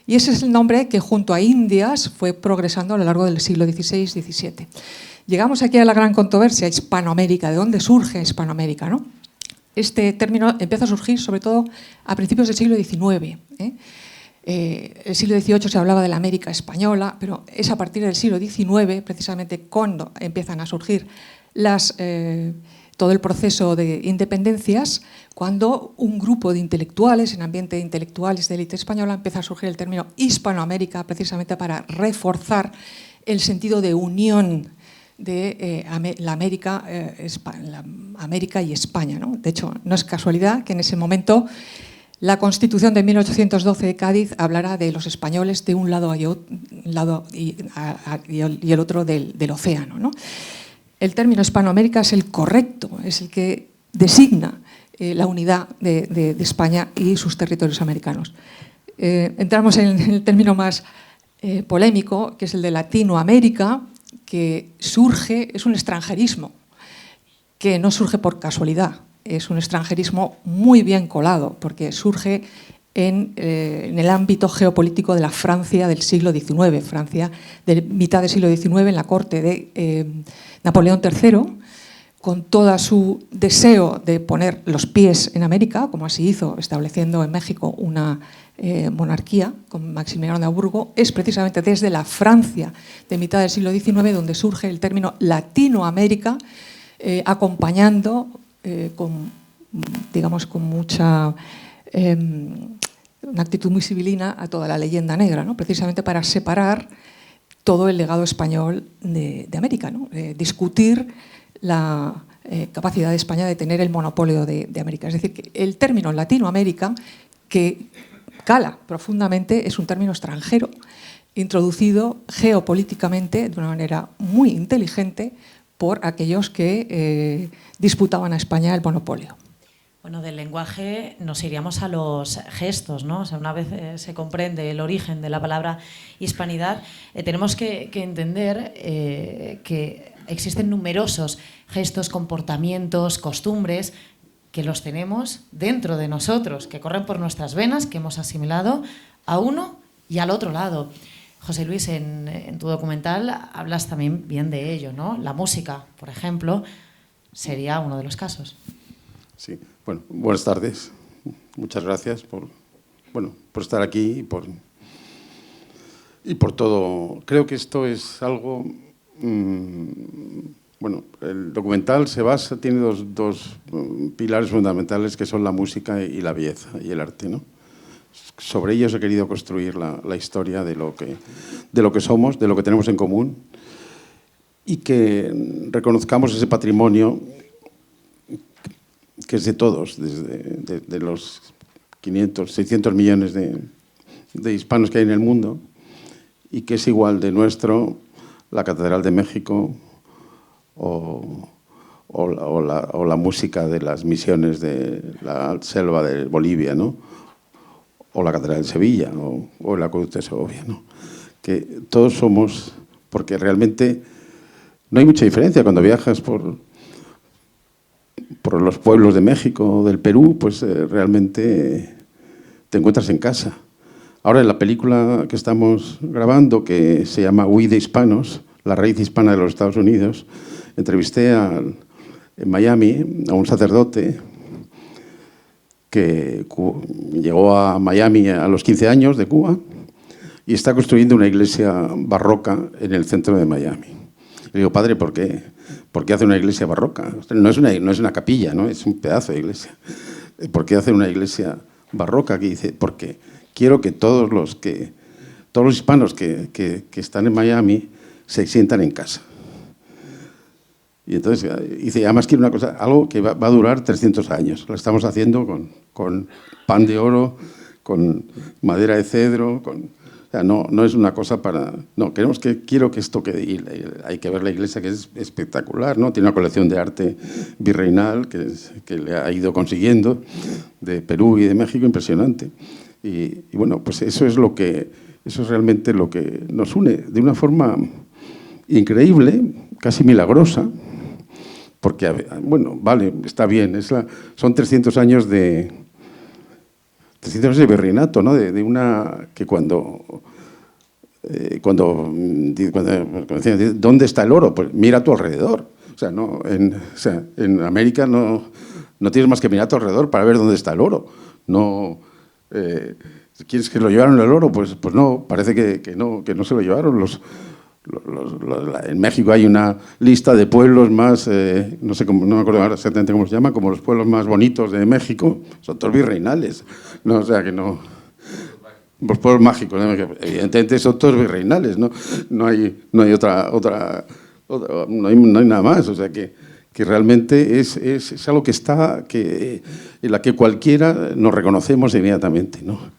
Y ese es el nombre que junto a Indias fue progresando a lo largo del siglo XVI-XVII. Llegamos aquí a la gran controversia, Hispanoamérica. ¿De dónde surge Hispanoamérica, no? Este término empieza a surgir sobre todo a principios del siglo XIX. El siglo XVIII se hablaba de la América española, pero es a partir del siglo XIX, precisamente, cuando empiezan a surgir todo el proceso de independencias, cuando un grupo de intelectuales, en ambiente de intelectuales de élite española, empieza a surgir el término Hispanoamérica, precisamente para reforzar el sentido de unión de la América y España, ¿no? De hecho, no es casualidad que en ese momento la Constitución de 1812 de Cádiz hablará de los españoles de un lado y el otro del océano, ¿no? El término Hispanoamérica es el correcto, es el que designa la unidad de España y sus territorios americanos. Entramos en el término más polémico, que es el de Latinoamérica, que surge, es un extranjerismo que no surge por casualidad, es un extranjerismo muy bien colado, porque surge en el ámbito geopolítico de la Francia del siglo XIX, Francia de mitad del siglo XIX, en la corte de Napoleón III, con todo su deseo de poner los pies en América, como así hizo, estableciendo en México una monarquía con Maximiliano de Habsburgo. Es precisamente desde la Francia de mitad del siglo XIX donde surge el término Latinoamérica, acompañando con mucha una actitud muy civilina a toda la leyenda negra, ¿no? Precisamente para separar todo el legado español de América, ¿no? Discutir la capacidad de España de tener el monopolio de América. Es decir, que el término Latinoamérica, que cala profundamente, es un término extranjero, introducido geopolíticamente de una manera muy inteligente por aquellos que disputaban a España el monopolio. Bueno, del lenguaje nos iríamos a los gestos, ¿no? O sea, una vez se comprende el origen de la palabra hispanidad, tenemos que entender que existen numerosos gestos, comportamientos, costumbres que los tenemos dentro de nosotros, que corren por nuestras venas, que hemos asimilado a uno y al otro lado. José Luis, en tu documental hablas también bien de ello, ¿no? La música, por ejemplo, sería uno de los casos. Sí, bueno, buenas tardes. Muchas gracias por estar aquí y por todo. Creo que esto es algo... el documental tiene dos pilares fundamentales, que son la música y la belleza y el arte, ¿no? Sobre ellos he querido construir la historia de lo que somos, de lo que tenemos en común, y que reconozcamos ese patrimonio que es de todos, de los 500, 600 millones de hispanos que hay en el mundo, y que es igual de nuestro la Catedral de México o la música de las misiones de la selva de Bolivia, ¿no? O la Catedral de Sevilla o el Acueducto de Segovia, ¿no? Que todos somos, porque realmente no hay mucha diferencia cuando viajas por los pueblos de México o del Perú, pues realmente te encuentras en casa. Ahora, en la película que estamos grabando, que se llama Huí de Hispanos, la raíz hispana de los Estados Unidos, entrevisté en Miami a un sacerdote que llegó a Miami a los 15 años de Cuba y está construyendo una iglesia barroca en el centro de Miami. Le digo, padre, ¿por qué? ¿Por qué hace una iglesia barroca? No es una capilla, ¿no? Es un pedazo de iglesia. ¿Por qué hace una iglesia barroca? Aquí dice, porque quiero que todos los hispanos que están en Miami se sientan en casa. Y entonces dice, además quiero una cosa, algo que va a durar 300 años. Lo estamos haciendo con pan de oro, con madera de cedro, o sea, no es una cosa para... No, quiero que esto quede... Y hay que ver la iglesia, que es espectacular, ¿no? Tiene una colección de arte virreinal que le ha ido consiguiendo, de Perú y de México, impresionante. Y bueno, pues eso es realmente lo que nos une de una forma increíble, casi milagrosa, porque, bueno, vale, está bien, son 300 años de virreinato, ¿no? De una que cuando decían, ¿dónde está el oro? Pues mira a tu alrededor. O sea, en América no tienes más que mirar a tu alrededor para ver dónde está el oro. No, ¿Quieres que lo llevaron el oro? Pues no, parece que no se lo llevaron. En México hay una lista de pueblos más, no sé cómo, no me acuerdo ahora exactamente cómo se llama, como los pueblos más bonitos de México, son todos virreinales. No, o sea que no. Los pueblos mágicos, evidentemente son todos virreinales, ¿no? No hay nada más, o sea que realmente es algo que está, en la que cualquiera nos reconocemos inmediatamente, ¿no?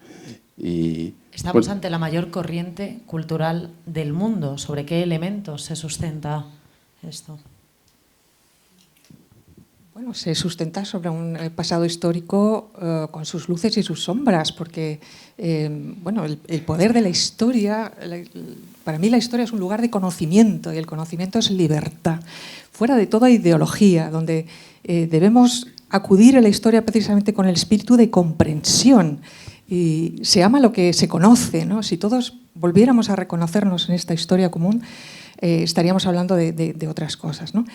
Estamos ante la mayor corriente cultural del mundo. ¿Sobre qué elementos se sustenta esto? Bueno, se sustenta sobre un pasado histórico con sus luces y sus sombras, porque bueno, el poder de la historia, para mí la historia es un lugar de conocimiento y el conocimiento es libertad, fuera de toda ideología, donde debemos acudir a la historia precisamente con el espíritu de comprensión. Y se ama lo que se conoce, ¿no? Si todos volviéramos a reconocernos en esta historia común, estaríamos hablando de otras cosas, ¿no?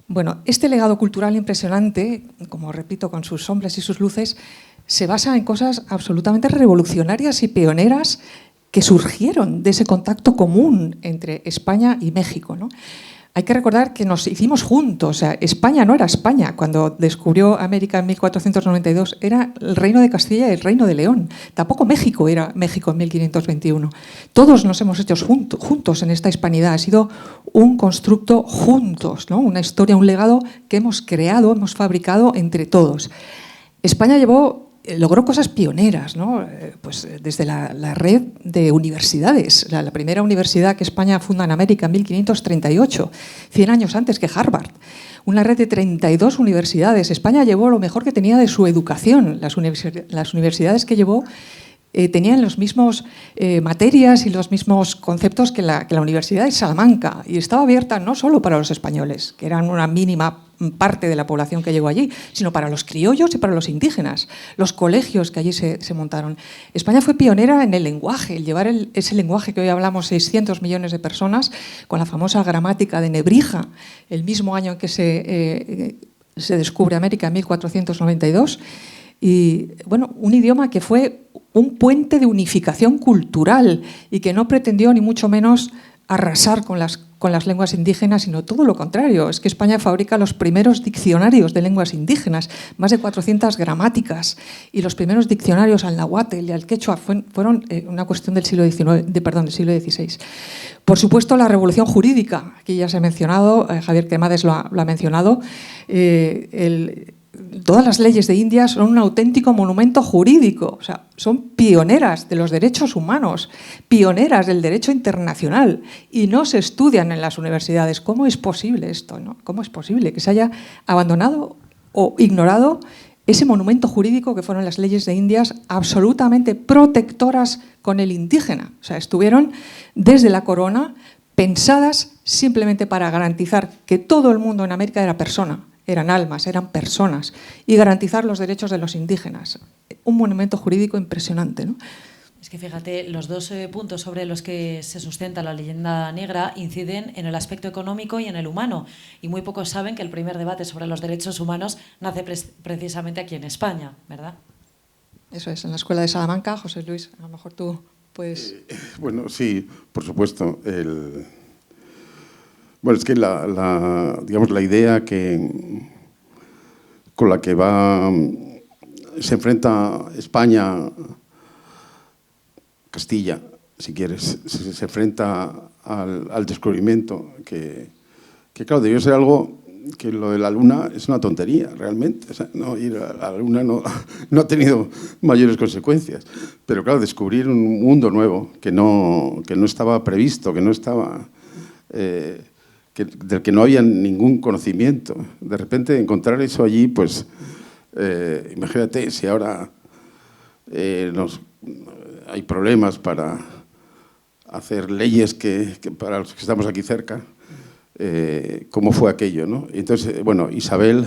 Bueno, este legado cultural impresionante, como repito, con sus sombras y sus luces, se basa en cosas absolutamente revolucionarias y pioneras que surgieron de ese contacto común entre España y México, ¿no? Hay que recordar que nos hicimos juntos. O sea, España no era España. Cuando descubrió América en 1492 era el Reino de Castilla y el Reino de León. Tampoco México era México en 1521. Todos nos hemos hecho juntos en esta hispanidad. Ha sido un constructo juntos, ¿no? Una historia, un legado que hemos creado, hemos fabricado entre todos. España logró cosas pioneras, ¿no? Pues desde la red de universidades, la primera universidad que España funda en América en 1538, 100 años antes que Harvard. Una red de 32 universidades. España llevó lo mejor que tenía de su educación. Las universidades que llevó tenían las mismas materias y los mismos conceptos que la Universidad de Salamanca, y estaba abierta no solo para los españoles, que eran una mínima parte de la población que llegó allí, sino para los criollos y para los indígenas, los colegios que allí se montaron. España fue pionera en el lenguaje, el llevar ese lenguaje que hoy hablamos 600 millones de personas, con la famosa gramática de Nebrija, el mismo año en que se descubre América, en 1492, y bueno, un idioma que fue un puente de unificación cultural y que no pretendió ni mucho menos arrasar con las lenguas indígenas, sino todo lo contrario. Es que España fabrica los primeros diccionarios de lenguas indígenas, más de 400 gramáticas, y los primeros diccionarios al náhuatl y al quechua fueron una cuestión del siglo XVI. Por supuesto, la revolución jurídica, aquí ya se ha mencionado, Javier Cremades lo ha mencionado, todas las leyes de India son un auténtico monumento jurídico, o sea, son pioneras de los derechos humanos, pioneras del derecho internacional, y no se estudian en las universidades. ¿Cómo es posible esto, no? ¿Cómo es posible que se haya abandonado o ignorado ese monumento jurídico que fueron las leyes de India, absolutamente protectoras con el indígena? O sea, estuvieron desde la corona pensadas simplemente para garantizar que todo el mundo en América era persona. Eran almas, eran personas, y garantizar los derechos de los indígenas. Un monumento jurídico impresionante, ¿no? Es que fíjate, los dos puntos sobre los que se sustenta la leyenda negra inciden en el aspecto económico y en el humano, y muy pocos saben que el primer debate sobre los derechos humanos nace precisamente aquí en España, ¿verdad? Eso es, en la Escuela de Salamanca. José Luis, a lo mejor tú puedes... Bueno, sí, por supuesto. Bueno, es que digamos, la idea con la que se enfrenta España, Castilla, si quieres, se enfrenta al descubrimiento, que claro, debió ser algo que lo de la Luna es una tontería, realmente. O sea, no, ir a la Luna no ha tenido mayores consecuencias. Pero claro, descubrir un mundo nuevo que no estaba previsto, que no estaba... del que no había ningún conocimiento. De repente encontrar eso allí, pues imagínate si ahora hay problemas para hacer leyes que para los que estamos aquí cerca, cómo fue aquello, ¿no? Y entonces, bueno, Isabel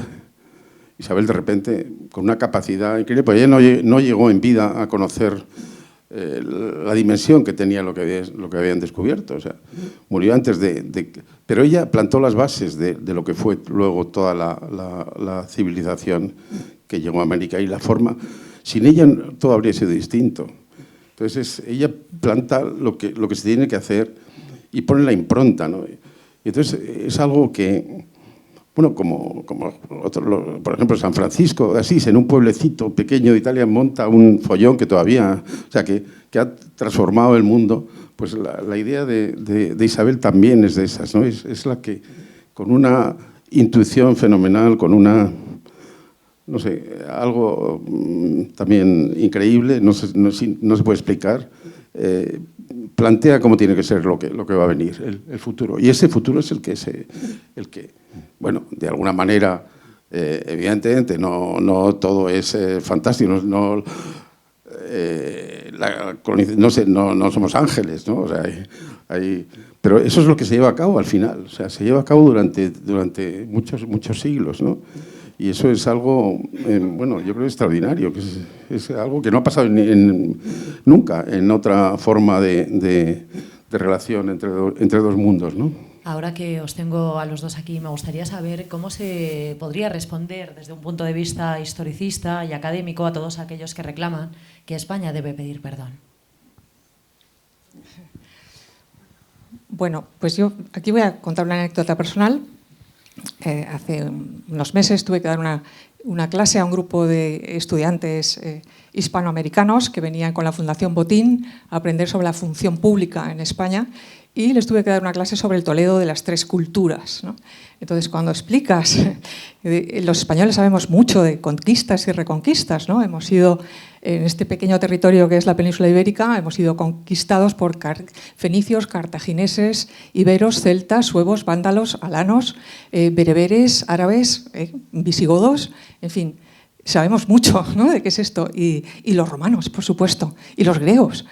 de repente, con una capacidad increíble, pues ella no llegó en vida a conocer la dimensión que tenía lo que habían descubierto. O sea, murió antes pero ella plantó las bases de lo que fue luego toda la civilización que llegó a América, y la forma. Sin ella todo habría sido distinto. Entonces ella planta lo que se tiene que hacer y pone la impronta, ¿no? Y entonces es algo que, bueno, como por ejemplo, San Francisco de Asís, en un pueblecito pequeño de Italia, monta un follón que todavía, o sea, que ha transformado el mundo. Pues la idea de Isabel también es de esas, ¿no? Es la que, con una intuición fenomenal, con una, no sé, algo también increíble, no se puede explicar, plantea cómo tiene que ser lo que va a venir, el futuro. Y ese futuro es el que bueno, de alguna manera, evidentemente, no todo es fantástico, no somos ángeles, ¿no? O sea, pero eso es lo que se lleva a cabo al final, o sea, se lleva a cabo durante muchos siglos, ¿no? Y eso es algo, bueno, yo creo extraordinario, que es algo que no ha pasado nunca en otra forma de relación entre dos mundos, ¿no? Ahora que os tengo a los dos aquí, me gustaría saber cómo se podría responder desde un punto de vista historicista y académico a todos aquellos que reclaman que España debe pedir perdón. Bueno, pues yo aquí voy a contar una anécdota personal. Hace unos meses tuve que dar una clase a un grupo de estudiantes hispanoamericanos que venían con la Fundación Botín a aprender sobre la función pública en España, y les tuve que dar una clase sobre el Toledo de las tres culturas, ¿no? Entonces, cuando explicas, los españoles sabemos mucho de conquistas y reconquistas, ¿no? Hemos sido, en este pequeño territorio que es la península ibérica, hemos sido conquistados por fenicios, cartagineses, iberos, celtas, suevos, vándalos, alanos, bereberes, árabes, visigodos, en fin. Sabemos mucho, ¿no?, de qué es esto. Y los romanos, por supuesto, y los griegos.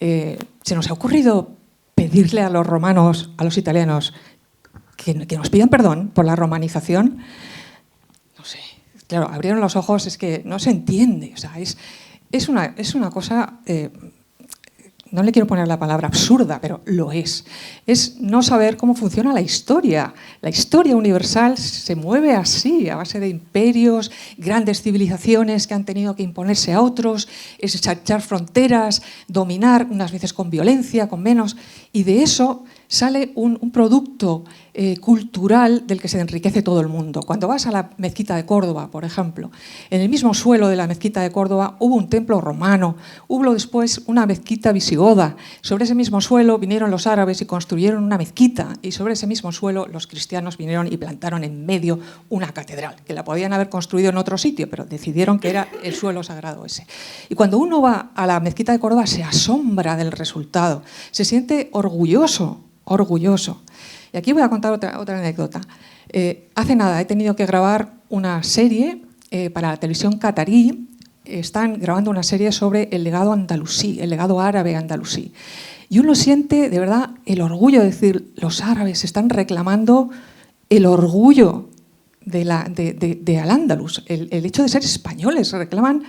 Se nos ha ocurrido pedirle a los romanos, a los italianos, que nos pidan perdón por la romanización. No sé, claro, abrieron los ojos, es que no se entiende. O sea, es una cosa, no le quiero poner la palabra absurda, pero lo es. Es no saber cómo funciona la historia. La historia universal se mueve así, a base de imperios, grandes civilizaciones que han tenido que imponerse a otros, es echar fronteras, dominar, unas veces con violencia, con menos, y de eso sale un producto cultural del que se enriquece todo el mundo. Cuando vas a la mezquita de Córdoba, por ejemplo, en el mismo suelo de la mezquita de Córdoba hubo un templo romano, hubo después una mezquita visigoda. Sobre ese mismo suelo vinieron los árabes y construyeron una mezquita, y sobre ese mismo suelo los cristianos vinieron y plantaron en medio una catedral, que la podían haber construido en otro sitio, pero decidieron que era el suelo sagrado ese. Y cuando uno va a la mezquita de Córdoba se asombra del resultado, se siente orgulloso. Y aquí voy a contar otra anécdota. Hace nada he tenido que grabar una serie para la televisión catarí. Están grabando una serie sobre el legado andalusí, el legado árabe andalusí. Y uno siente de verdad el orgullo de decir, los árabes están reclamando el orgullo de Al-Ándalus, el hecho de ser españoles, reclaman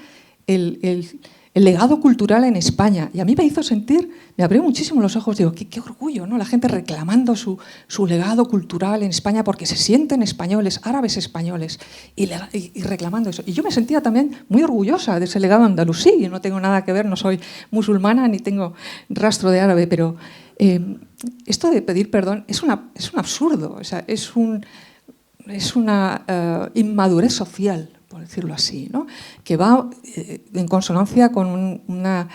el legado cultural en España. Y a mí me hizo sentir, me abrió muchísimo los ojos, digo, qué orgullo, ¿no? La gente reclamando su legado cultural en España porque se sienten españoles, árabes españoles, y reclamando eso. Y yo me sentía también muy orgullosa de ese legado andalusí. Yo no tengo nada que ver, no soy musulmana ni tengo rastro de árabe, pero esto de pedir perdón es un absurdo, o sea, es una inmadurez social, por decirlo así, ¿no?, que va en consonancia con una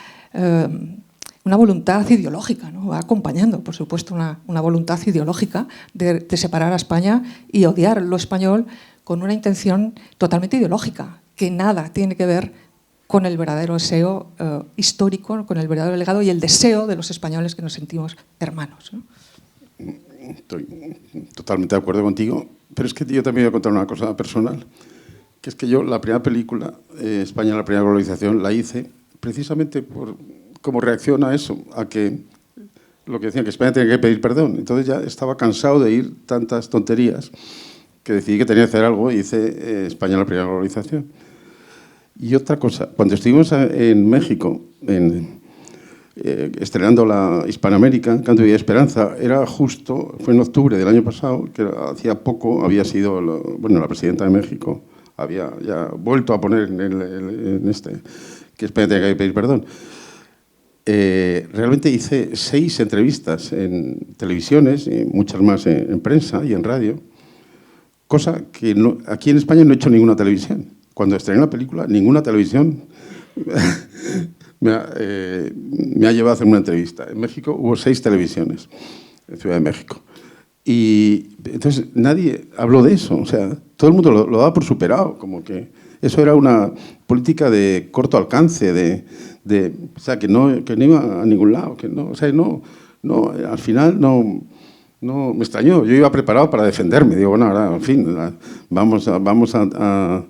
voluntad ideológica, ¿no? Va acompañando, por supuesto, una voluntad ideológica de separar a España y odiar lo español con una intención totalmente ideológica, que nada tiene que ver con el verdadero deseo histórico, con el verdadero legado y el deseo de los españoles que nos sentimos hermanos, ¿no? Estoy totalmente de acuerdo contigo, pero es que yo también voy a contar una cosa personal, que es que yo la primera película, España, la primera globalización, la hice precisamente como reacción a eso, a que lo que decían, que España tenía que pedir perdón. Entonces ya estaba cansado de ir tantas tonterías que decidí que tenía que hacer algo y hice España, la primera globalización. Y otra cosa, cuando estuvimos en México, estrenando la Hispanoamérica, Canto de Vida y Esperanza, fue en octubre del año pasado, que hacía poco había sido la presidenta de México, había ya vuelto a poner que España tenía que pedir perdón. realmente hice 6 entrevistas en televisiones y muchas más en prensa y en radio, cosa que aquí en España no he hecho ninguna televisión. Cuando estrené la película, ninguna televisión me ha llevado a hacer una entrevista. En México hubo 6 televisiones, en Ciudad de México. Y entonces nadie habló de eso, o sea, todo el mundo lo daba por superado, como que eso era una política de corto alcance, o sea, que no iba a ningún lado, que no, o sea, al final no me extrañó. Yo iba preparado para defenderme, digo, bueno, ahora, en fin, vamos a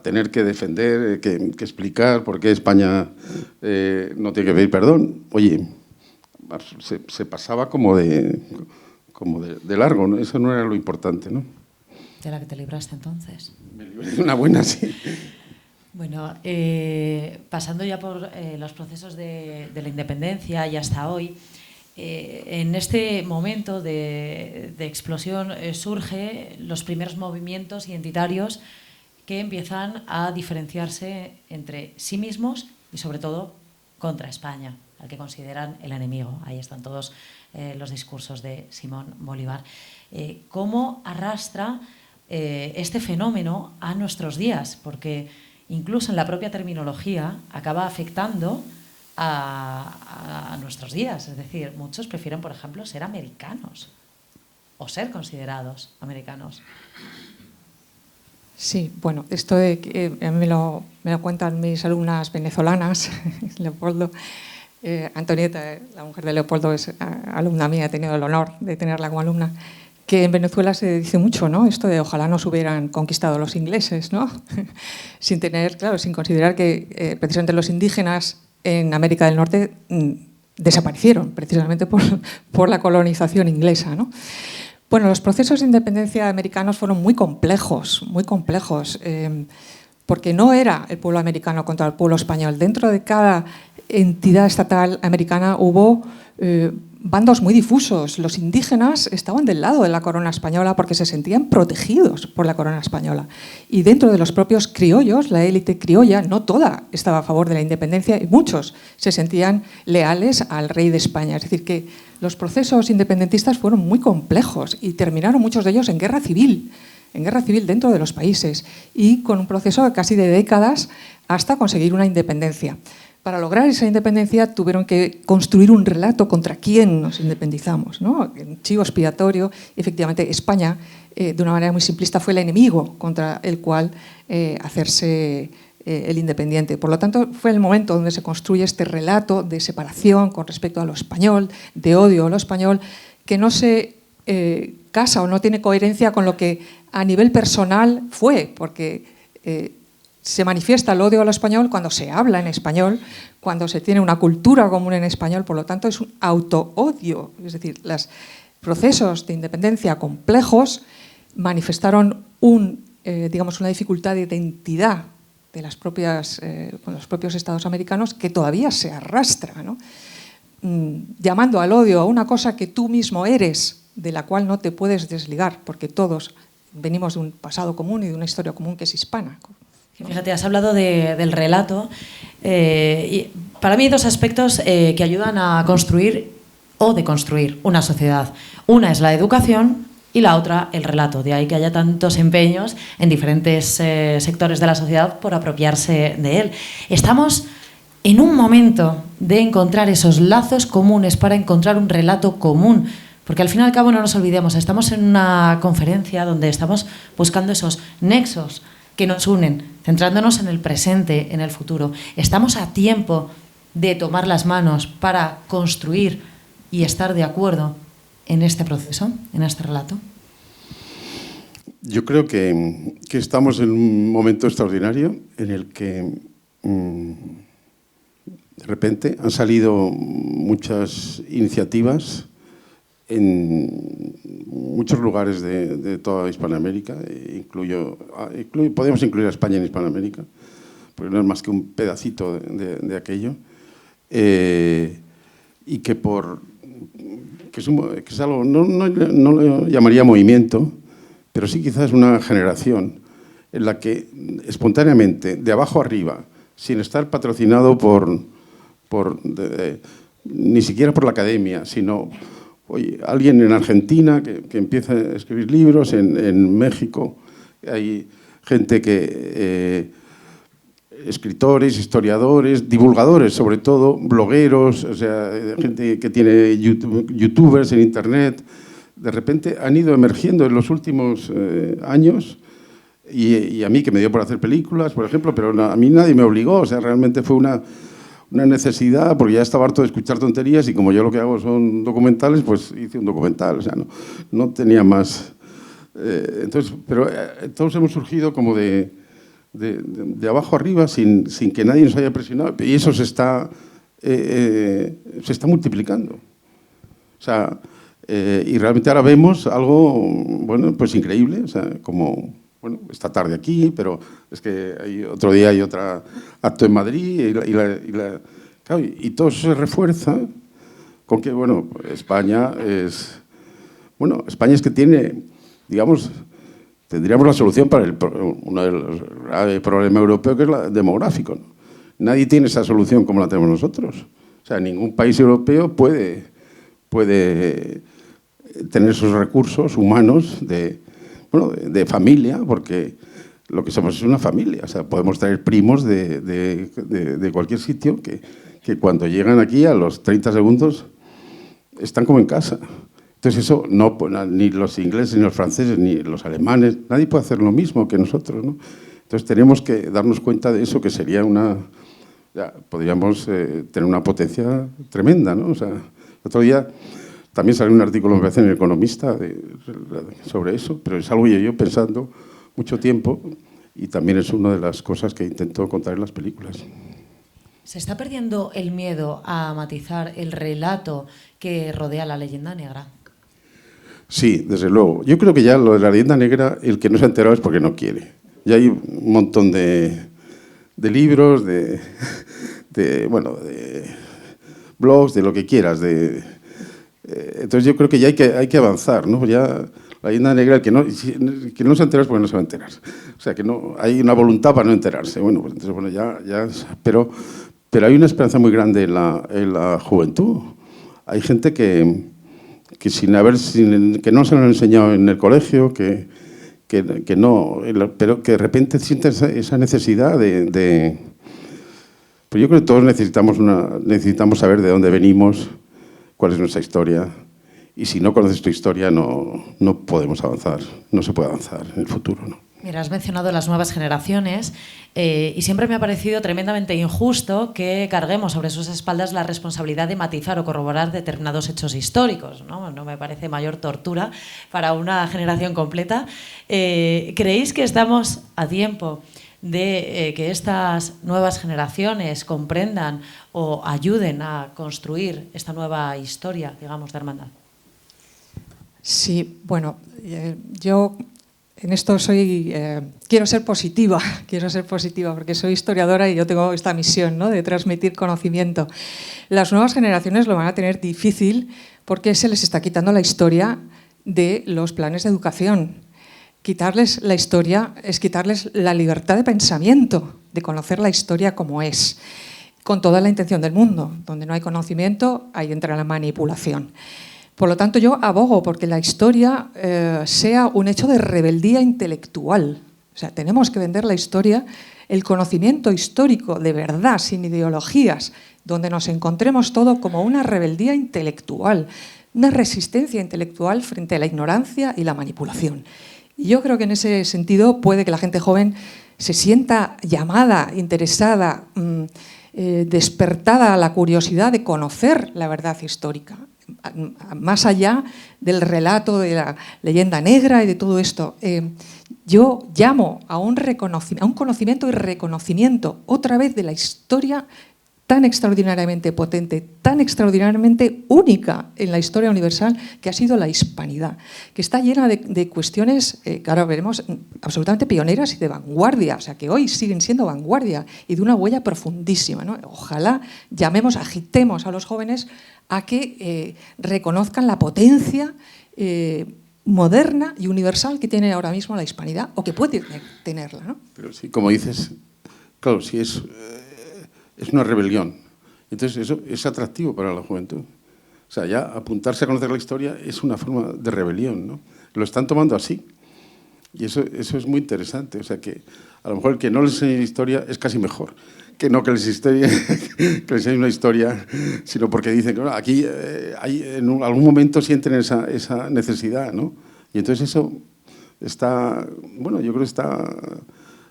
tener que defender, que explicar por qué España no tiene que pedir perdón. Oye, se pasaba como de largo, ¿no? Eso no era lo importante, ¿no? ¿De la que te libraste entonces? Me libré de una buena, sí. Bueno, pasando ya por los procesos de la independencia y hasta hoy, en este momento de explosión surgen los primeros movimientos identitarios que empiezan a diferenciarse entre sí mismos y sobre todo contra España, al que consideran el enemigo. Ahí están todos los discursos de Simón Bolívar. ¿Cómo arrastra este fenómeno a nuestros días? Porque incluso en la propia terminología acaba afectando a nuestros días. Es decir, muchos prefieren, por ejemplo, ser americanos o ser considerados americanos. Sí, bueno, esto de que a mí me lo cuentan mis alumnas venezolanas, Leopoldo. Antonieta, la mujer de Leopoldo, es alumna mía, he tenido el honor de tenerla como alumna, que en Venezuela se dice mucho, ¿no? Esto de ojalá nos hubieran conquistado los ingleses, ¿no? sin considerar que precisamente los indígenas en América del Norte desaparecieron precisamente por la colonización inglesa, ¿no? Bueno, los procesos de independencia americanos fueron muy complejos, porque no era el pueblo americano contra el pueblo español. Dentro de cada entidad estatal americana hubo bandos muy difusos. Los indígenas estaban del lado de la corona española porque se sentían protegidos por la corona española. Y dentro de los propios criollos, la élite criolla, no toda estaba a favor de la independencia y muchos se sentían leales al rey de España. Es decir, que los procesos independentistas fueron muy complejos y terminaron muchos de ellos en guerra civil dentro de los países y con un proceso casi de décadas hasta conseguir una independencia. Para lograr esa independencia tuvieron que construir un relato contra quién nos independizamos, ¿no? Un chivo expiatorio. Efectivamente, España, de una manera muy simplista, fue el enemigo contra el cual hacerse el independiente. Por lo tanto, fue el momento donde se construye este relato de separación con respecto a lo español, de odio a lo español, que no se casa o no tiene coherencia con lo que a nivel personal fue, porque se manifiesta el odio a lo español cuando se habla en español, cuando se tiene una cultura común en español, por lo tanto es un auto-odio. Es decir, los procesos de independencia complejos manifestaron una dificultad de identidad de con los propios estados americanos que todavía se arrastra, ¿no? Llamando al odio a una cosa que tú mismo eres, de la cual no te puedes desligar, porque todos venimos de un pasado común y de una historia común que es hispana. Fíjate, has hablado del relato. Y para mí hay dos aspectos que ayudan a construir o deconstruir una sociedad. Una es la educación y la otra el relato. De ahí que haya tantos empeños en diferentes sectores de la sociedad por apropiarse de él. Estamos en un momento de encontrar esos lazos comunes para encontrar un relato común. Porque al fin y al cabo no nos olvidemos, estamos en una conferencia donde estamos buscando esos nexos que nos unen, centrándonos en el presente, en el futuro. ¿Estamos a tiempo de tomar las manos para construir y estar de acuerdo en este proceso, en este relato? Yo creo que estamos en un momento extraordinario en el que de repente han salido muchas iniciativas en muchos lugares de toda Hispanoamérica, podemos incluir a España en Hispanoamérica, porque no es más que un pedacito de aquello, y que es algo, no lo llamaría movimiento, pero sí quizás una generación en la que espontáneamente, de abajo arriba, sin estar patrocinado por ni siquiera por la academia, sino alguien en Argentina que empieza a escribir libros, en México hay gente escritores, historiadores, divulgadores sobre todo, blogueros, o sea, gente que tiene youtubers en internet, de repente han ido emergiendo en los últimos años y a mí que me dio por hacer películas, por ejemplo, pero a mí nadie me obligó, o sea, realmente fue una necesidad, porque ya estaba harto de escuchar tonterías y como yo lo que hago son documentales, pues hice un documental, o sea, no tenía más. Entonces, pero todos hemos surgido como de abajo arriba sin que nadie nos haya presionado y eso se está multiplicando. O sea, y realmente ahora vemos algo, bueno, pues increíble, o sea, como, bueno, esta tarde aquí, pero es que otro día hay otro acto en Madrid claro, y todo eso se refuerza con que, bueno, España es que tiene, digamos, tendríamos la solución para uno de los graves problemas europeos, que es el demográfico, ¿no? Nadie tiene esa solución como la tenemos nosotros. O sea, ningún país europeo puede tener esos recursos humanos de familia, porque lo que somos es una familia. O sea, podemos traer primos de cualquier sitio que cuando llegan aquí a los 30 segundos están como en casa. Entonces eso ni los ingleses, ni los franceses, ni los alemanes, nadie puede hacer lo mismo que nosotros, ¿no? Entonces tenemos que darnos cuenta de eso, que sería podríamos tener una potencia tremenda, ¿no? O sea, el otro día también salió un artículo, me parece, en El Economista sobre eso, pero es algo que yo pensando mucho tiempo y también es una de las cosas que intento contar en las películas. ¿Se está perdiendo el miedo a matizar el relato que rodea la leyenda negra? Sí, desde luego. Yo creo que ya lo de la leyenda negra, el que no se ha enterado es porque no quiere. Ya hay un montón de libros, de blogs, de lo que quieras. Entonces yo creo que ya hay que avanzar, ¿no? Ya la leyenda negra, el que no se ha enterado es porque no se va a enterar. O sea, que no hay una voluntad para no enterarse. Bueno, pues entonces, pero hay una esperanza muy grande en la juventud. Hay gente que no se lo han enseñado en el colegio, que no, pero que de repente siente esa necesidad de pues yo creo que todos necesitamos saber de dónde venimos, cuál es nuestra historia, y si no conoces tu historia no podemos avanzar, no se puede avanzar en el futuro, ¿no? Mira, has mencionado las nuevas generaciones y siempre me ha parecido tremendamente injusto que carguemos sobre sus espaldas la responsabilidad de matizar o corroborar determinados hechos históricos, ¿no? No me parece mayor tortura para una generación completa. ¿Creéis que estamos a tiempo de que estas nuevas generaciones comprendan o ayuden a construir esta nueva historia, digamos, de hermandad? Sí, bueno, yo en esto quiero ser positiva porque soy historiadora y yo tengo esta misión, ¿no?, de transmitir conocimiento. Las nuevas generaciones lo van a tener difícil porque se les está quitando la historia de los planes de educación. Quitarles la historia es quitarles la libertad de pensamiento, de conocer la historia como es, con toda la intención del mundo. Donde no hay conocimiento, ahí entra la manipulación. Por lo tanto, yo abogo porque la historia sea un hecho de rebeldía intelectual. O sea, tenemos que vender la historia, el conocimiento histórico de verdad, sin ideologías, donde nos encontremos todo como una rebeldía intelectual, una resistencia intelectual frente a la ignorancia y la manipulación. Y yo creo que en ese sentido puede que la gente joven se sienta llamada, interesada, despertada a la curiosidad de conocer la verdad histórica, más allá del relato de la leyenda negra y de todo esto. Yo llamo a un conocimiento y reconocimiento otra vez de la historia tan extraordinariamente potente, tan extraordinariamente única en la historia universal que ha sido la hispanidad, que está llena de cuestiones que ahora veremos absolutamente pioneras y de vanguardia, o sea, que hoy siguen siendo vanguardia y de una huella profundísima, ¿no? Ojalá agitemos a los jóvenes a que reconozcan la potencia moderna y universal que tiene ahora mismo la hispanidad, o que puede tenerla, ¿no? Pero sí, como dices, claro, sí es una rebelión. Entonces, eso es atractivo para la juventud. O sea, ya apuntarse a conocer la historia es una forma de rebelión, ¿no? Lo están tomando así. Y eso es muy interesante. O sea, que a lo mejor el que no les enseñe historia es casi mejor que no que les enseñe una historia, sino porque dicen que bueno, aquí en algún momento sienten esa necesidad, ¿no? Y entonces eso está, bueno, yo creo que está,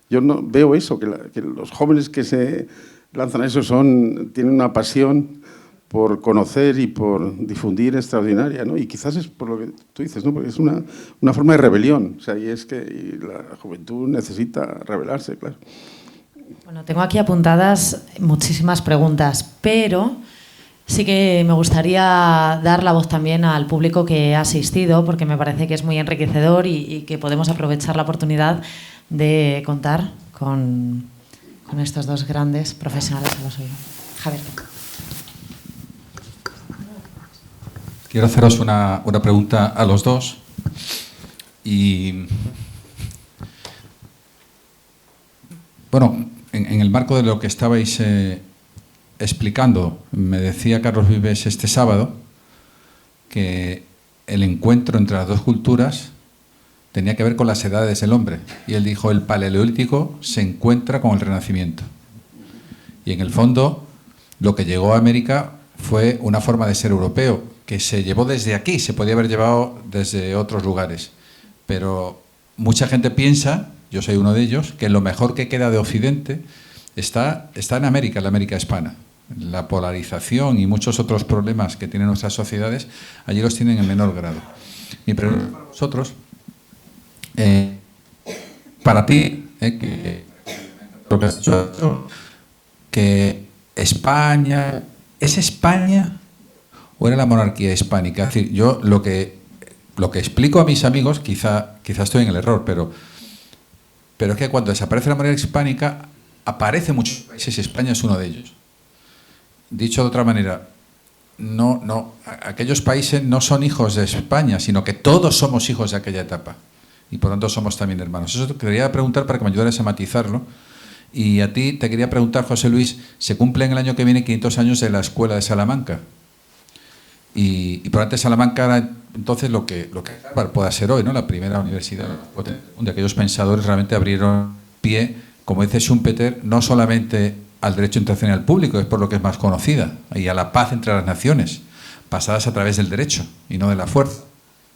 yo no veo eso, que los jóvenes que se lanzan a eso tienen una pasión por conocer y por difundir extraordinaria, ¿no? Y quizás es por lo que tú dices, ¿no? Porque es una forma de rebelión, o sea, y es que la juventud necesita rebelarse, claro. Bueno, tengo aquí apuntadas muchísimas preguntas, pero sí que me gustaría dar la voz también al público que ha asistido, porque me parece que es muy enriquecedor y que podemos aprovechar la oportunidad de contar con estos dos grandes profesionales que los oigo. Javier. Quiero haceros una pregunta a los dos y, bueno, en el marco de lo que estabais explicando, me decía Carlos Vives este sábado que el encuentro entre las dos culturas tenía que ver con las edades del hombre. Y él dijo, el Paleolítico se encuentra con el Renacimiento. Y en el fondo, lo que llegó a América fue una forma de ser europeo, que se llevó desde aquí, se podía haber llevado desde otros lugares. Pero mucha gente piensa, yo soy uno de ellos, que lo mejor que queda de Occidente está en América, en la América hispana. La polarización y muchos otros problemas que tienen nuestras sociedades, allí los tienen en menor grado. Mi pregunta para vosotros, para ti, que España, ¿es España o era la monarquía hispánica? Es decir, yo lo que explico a mis amigos, quizá estoy en el error, pero es que cuando desaparece la monarquía hispánica, aparecen muchos países y España es uno de ellos. Dicho de otra manera, aquellos países no son hijos de España, sino que todos somos hijos de aquella etapa. Y por tanto somos también hermanos. Eso te quería preguntar para que me ayudaras a matizarlo. Y a ti te quería preguntar, José Luis, se cumplen el año que viene 500 años de la Escuela de Salamanca. Y por antes Salamanca era entonces lo que Harvard pueda ser hoy, ¿no? La primera universidad donde aquellos pensadores realmente abrieron pie, como dice Schumpeter, no solamente al derecho internacional público, es por lo que es más conocida, y a la paz entre las naciones, pasadas a través del derecho y no de la fuerza,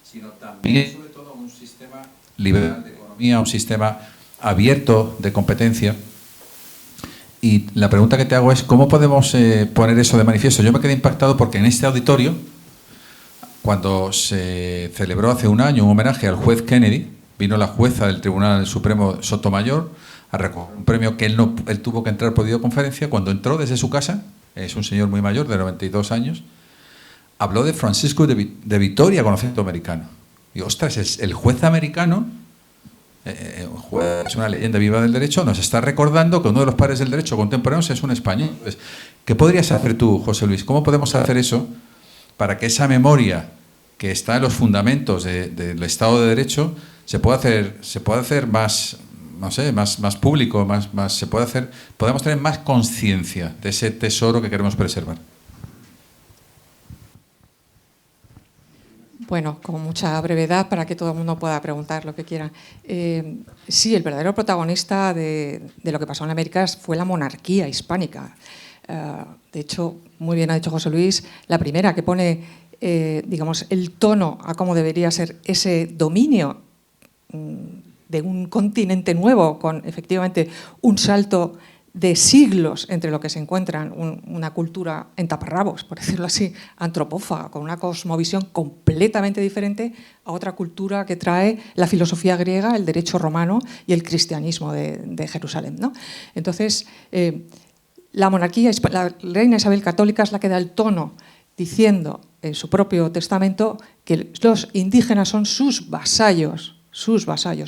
sino también, sobre todo, un sistema liberal de economía, un sistema abierto de competencia. Y la pregunta que te hago es, ¿cómo podemos poner eso de manifiesto? Yo me quedé impactado porque en este auditorio, cuando se celebró hace un año un homenaje al juez Kennedy, vino la jueza del Tribunal Supremo Sotomayor a recoger un premio que él tuvo que entrar por videoconferencia. Cuando entró desde su casa, es un señor muy mayor, de 92 años, habló de Francisco de Vitoria con acento americano. Y ostras, es el juez americano, es una leyenda viva del derecho, nos está recordando que uno de los padres del derecho contemporáneos es un español. Entonces, ¿qué podrías hacer tú, José Luis? ¿Cómo podemos hacer eso para que esa memoria que está en los fundamentos del Estado de Derecho se pueda hacer más, no sé, más público, podemos tener más conciencia de ese tesoro que queremos preservar? Bueno, con mucha brevedad para que todo el mundo pueda preguntar lo que quiera. Sí, el verdadero protagonista de lo que pasó en América fue la monarquía hispánica. De hecho, muy bien ha dicho José Luis, la primera que pone, digamos, el tono a cómo debería ser ese dominio de un continente nuevo, con efectivamente un salto de siglos entre lo que se encuentran, una cultura en taparrabos, por decirlo así, antropófaga, con una cosmovisión completamente diferente a otra cultura que trae la filosofía griega, el derecho romano y el cristianismo de Jerusalén, ¿no? Entonces, la monarquía, la reina Isabel católica es la que da el tono, diciendo en su propio testamento que los indígenas son sus vasallos,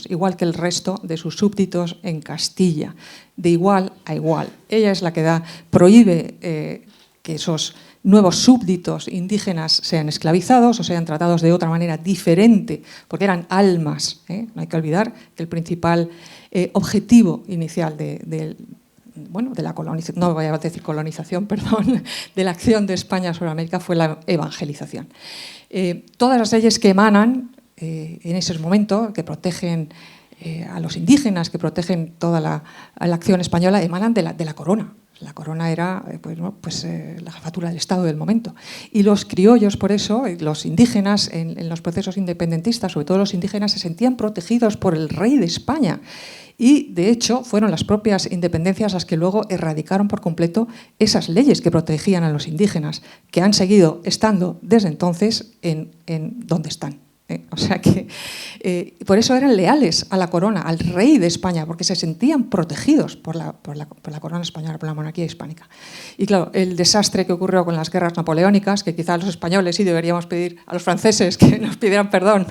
igual que el resto de sus súbditos en Castilla, de igual a igual. Ella es la que prohíbe que esos nuevos súbditos indígenas sean esclavizados o sean tratados de otra manera diferente, porque eran almas. No hay que olvidar que el principal objetivo inicial de bueno, de la colonización, no voy a decir colonización, perdón, de la acción de España sobre América fue la evangelización. Todas las leyes que emanan en ese momento, que protegen a los indígenas, que protegen toda la acción española, emanan de la corona. La corona era la jefatura del Estado del momento. Y los criollos, por eso, los indígenas en los procesos independentistas, sobre todo los indígenas, se sentían protegidos por el rey de España. Y, de hecho, fueron las propias independencias las que luego erradicaron por completo esas leyes que protegían a los indígenas, que han seguido estando desde entonces en donde están. O sea que por eso eran leales a la corona, al rey de España, porque se sentían protegidos por la corona española, por la monarquía hispánica. Y claro, el desastre que ocurrió con las guerras napoleónicas, que quizá los españoles sí deberíamos pedir a los franceses que nos pidieran perdón,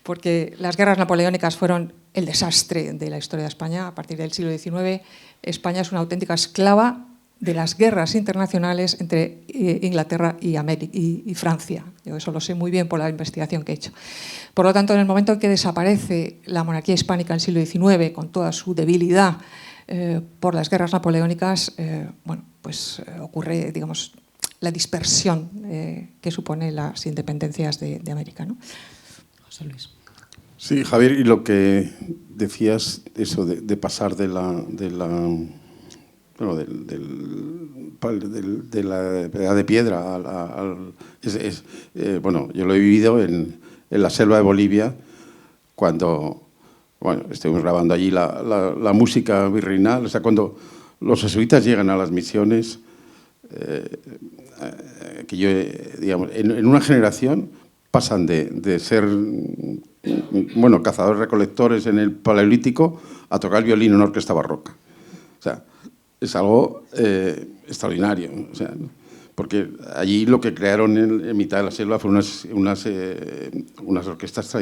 porque las guerras napoleónicas fueron el desastre de la historia de España. A partir del siglo XIX, España es una auténtica esclava de las guerras internacionales entre Inglaterra y Francia. Yo eso lo sé muy bien por la investigación que he hecho. Por lo tanto, en el momento en que desaparece la monarquía hispánica en el siglo XIX, con toda su debilidad por las guerras napoleónicas, ocurre, digamos, la dispersión que supone las independencias de América, ¿no? José Luis. Sí, Javier, y lo que decías, eso de pasar de la edad de piedra yo lo he vivido en la selva de Bolivia, cuando estuvimos grabando allí la música virreinal. O sea, cuando los jesuitas llegan a las misiones, en una generación pasan de ser cazadores recolectores en el Paleolítico a tocar el violín en una orquesta barroca. O sea, es algo extraordinario, o sea, porque allí lo que crearon en mitad de la selva fueron unas orquestas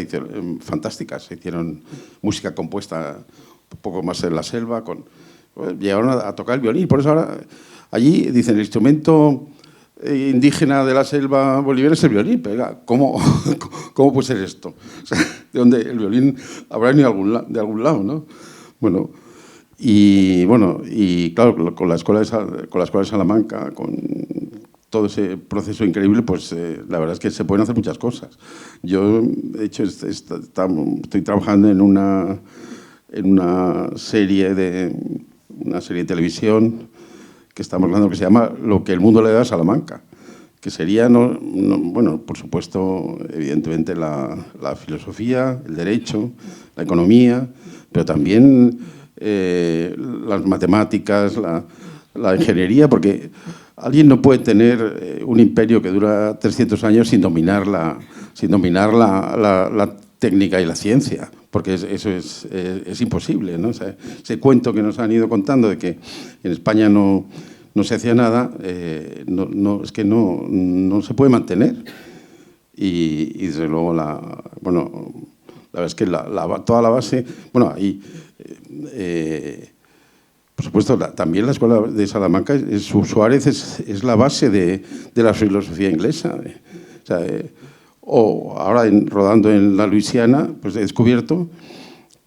fantásticas. Se hicieron música compuesta un poco más en la selva, llegaron a tocar el violín. Por eso ahora allí dicen el instrumento indígena de la selva boliviana es el violín. Pero ¿cómo puede ser esto? O sea, ¿de dónde el violín habrá venido de algún lado, no? Bueno. Y claro, con la escuela de Salamanca, con todo ese proceso increíble, pues la verdad es que se pueden hacer muchas cosas. Yo, de hecho, estoy trabajando en una serie de televisión que estamos hablando, que se llama Lo que el mundo le da a Salamanca, que sería, por supuesto, evidentemente la filosofía, el derecho, la economía, pero también las matemáticas, la ingeniería, porque alguien no puede tener un imperio que dura 300 años sin dominar la técnica y la ciencia, porque eso es imposible, ¿no? O sea, ese cuento que nos han ido contando de que en España no se hacía nada, es que no se puede mantener. Y desde luego, la verdad es que toda la base, por supuesto, también la escuela de Salamanca, Suárez es la base de la filosofía inglesa. O sea, ahora rodando en la Luisiana, pues he descubierto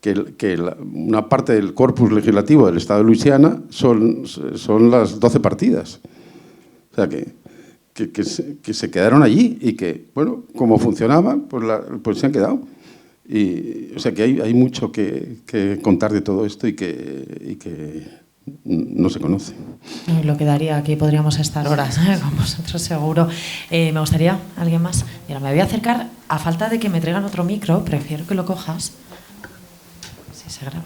que una parte del corpus legislativo del Estado de Luisiana son las 12 partidas. O sea, que se quedaron allí y que, como funcionaban, pues se han quedado. Y, o sea, que hay mucho que contar de todo esto y que no se conoce. Lo que daría, aquí podríamos estar horas con vosotros seguro. Me gustaría, ¿alguien más? Mira, me voy a acercar, a falta de que me traigan otro micro, prefiero que lo cojas. Sí, se graba.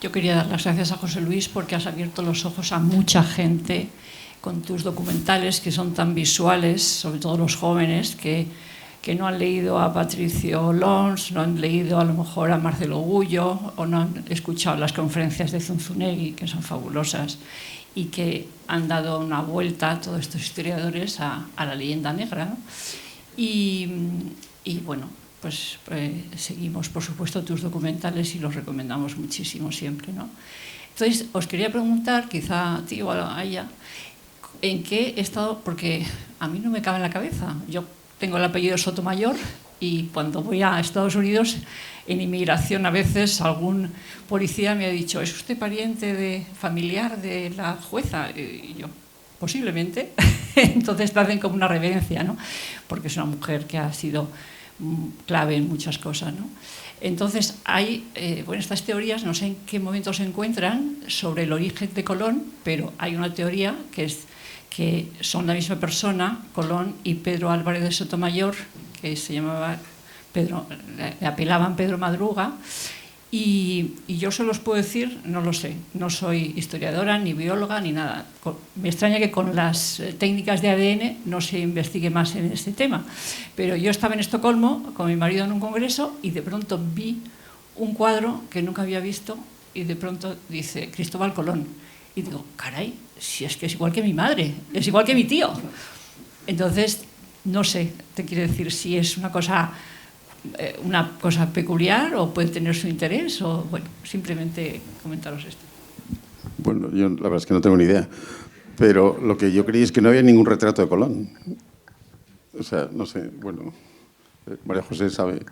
Yo quería dar las gracias a José Luis porque has abierto los ojos a mucha gente con tus documentales que son tan visuales, sobre todo los jóvenes que no han leído a Patricio Lons, no han leído a lo mejor a Marcelo Gullo o no han escuchado las conferencias de Zunzunegui, que son fabulosas, y que han dado una vuelta a todos estos historiadores a la leyenda negra, ¿no? Y pues seguimos, por supuesto, tus documentales y los recomendamos muchísimo siempre, ¿no? Entonces, os quería preguntar, quizá a ti o a ella, ¿en qué estado? Porque a mí no me cabe en la cabeza. Yo tengo el apellido Sotomayor Y cuando voy a Estados Unidos, en inmigración a veces algún policía me ha dicho, ¿es usted pariente familiar de la jueza? Y yo, posiblemente. Entonces te hacen como una reverencia, ¿no? Porque es una mujer que ha sido clave en muchas cosas, ¿no? Entonces hay, estas teorías, no sé en qué momento se encuentran, sobre el origen de Colón, pero hay una teoría que es que son la misma persona, Colón y Pedro Álvarez de Sotomayor, que se llamaba Pedro, le apelaban Pedro Madruga, y yo solo os puedo decir, no lo sé, no soy historiadora, ni bióloga, ni nada. Me extraña que con las técnicas de ADN no se investigue más en este tema. Pero yo estaba en Estocolmo con mi marido en un congreso y de pronto vi un cuadro que nunca había visto y de pronto dice Cristóbal Colón. Y digo, caray, si es que es igual que mi madre, es igual que mi tío. Entonces, no sé, te quiero decir si es una cosa peculiar o puede tener su interés o, bueno, simplemente comentaros esto. Bueno, yo la verdad es que no tengo ni idea, pero lo que yo creí es que no había ningún retrato de Colón. O sea, no sé, bueno, María José sabe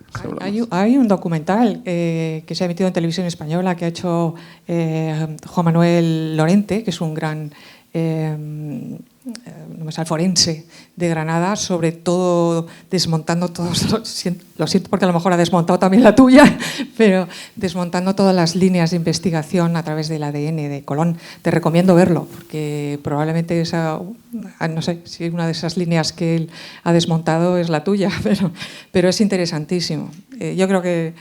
hay un documental que se ha emitido en televisión española que ha hecho Juan Manuel Lorente, que es un gran forense de Granada, sobre todo desmontando todos, lo siento porque a lo mejor ha desmontado también la tuya, pero desmontando todas las líneas de investigación a través del ADN de Colón. Te recomiendo verlo, porque probablemente esa, no sé si una de esas líneas que él ha desmontado es la tuya, pero es interesantísimo. Yo creo que...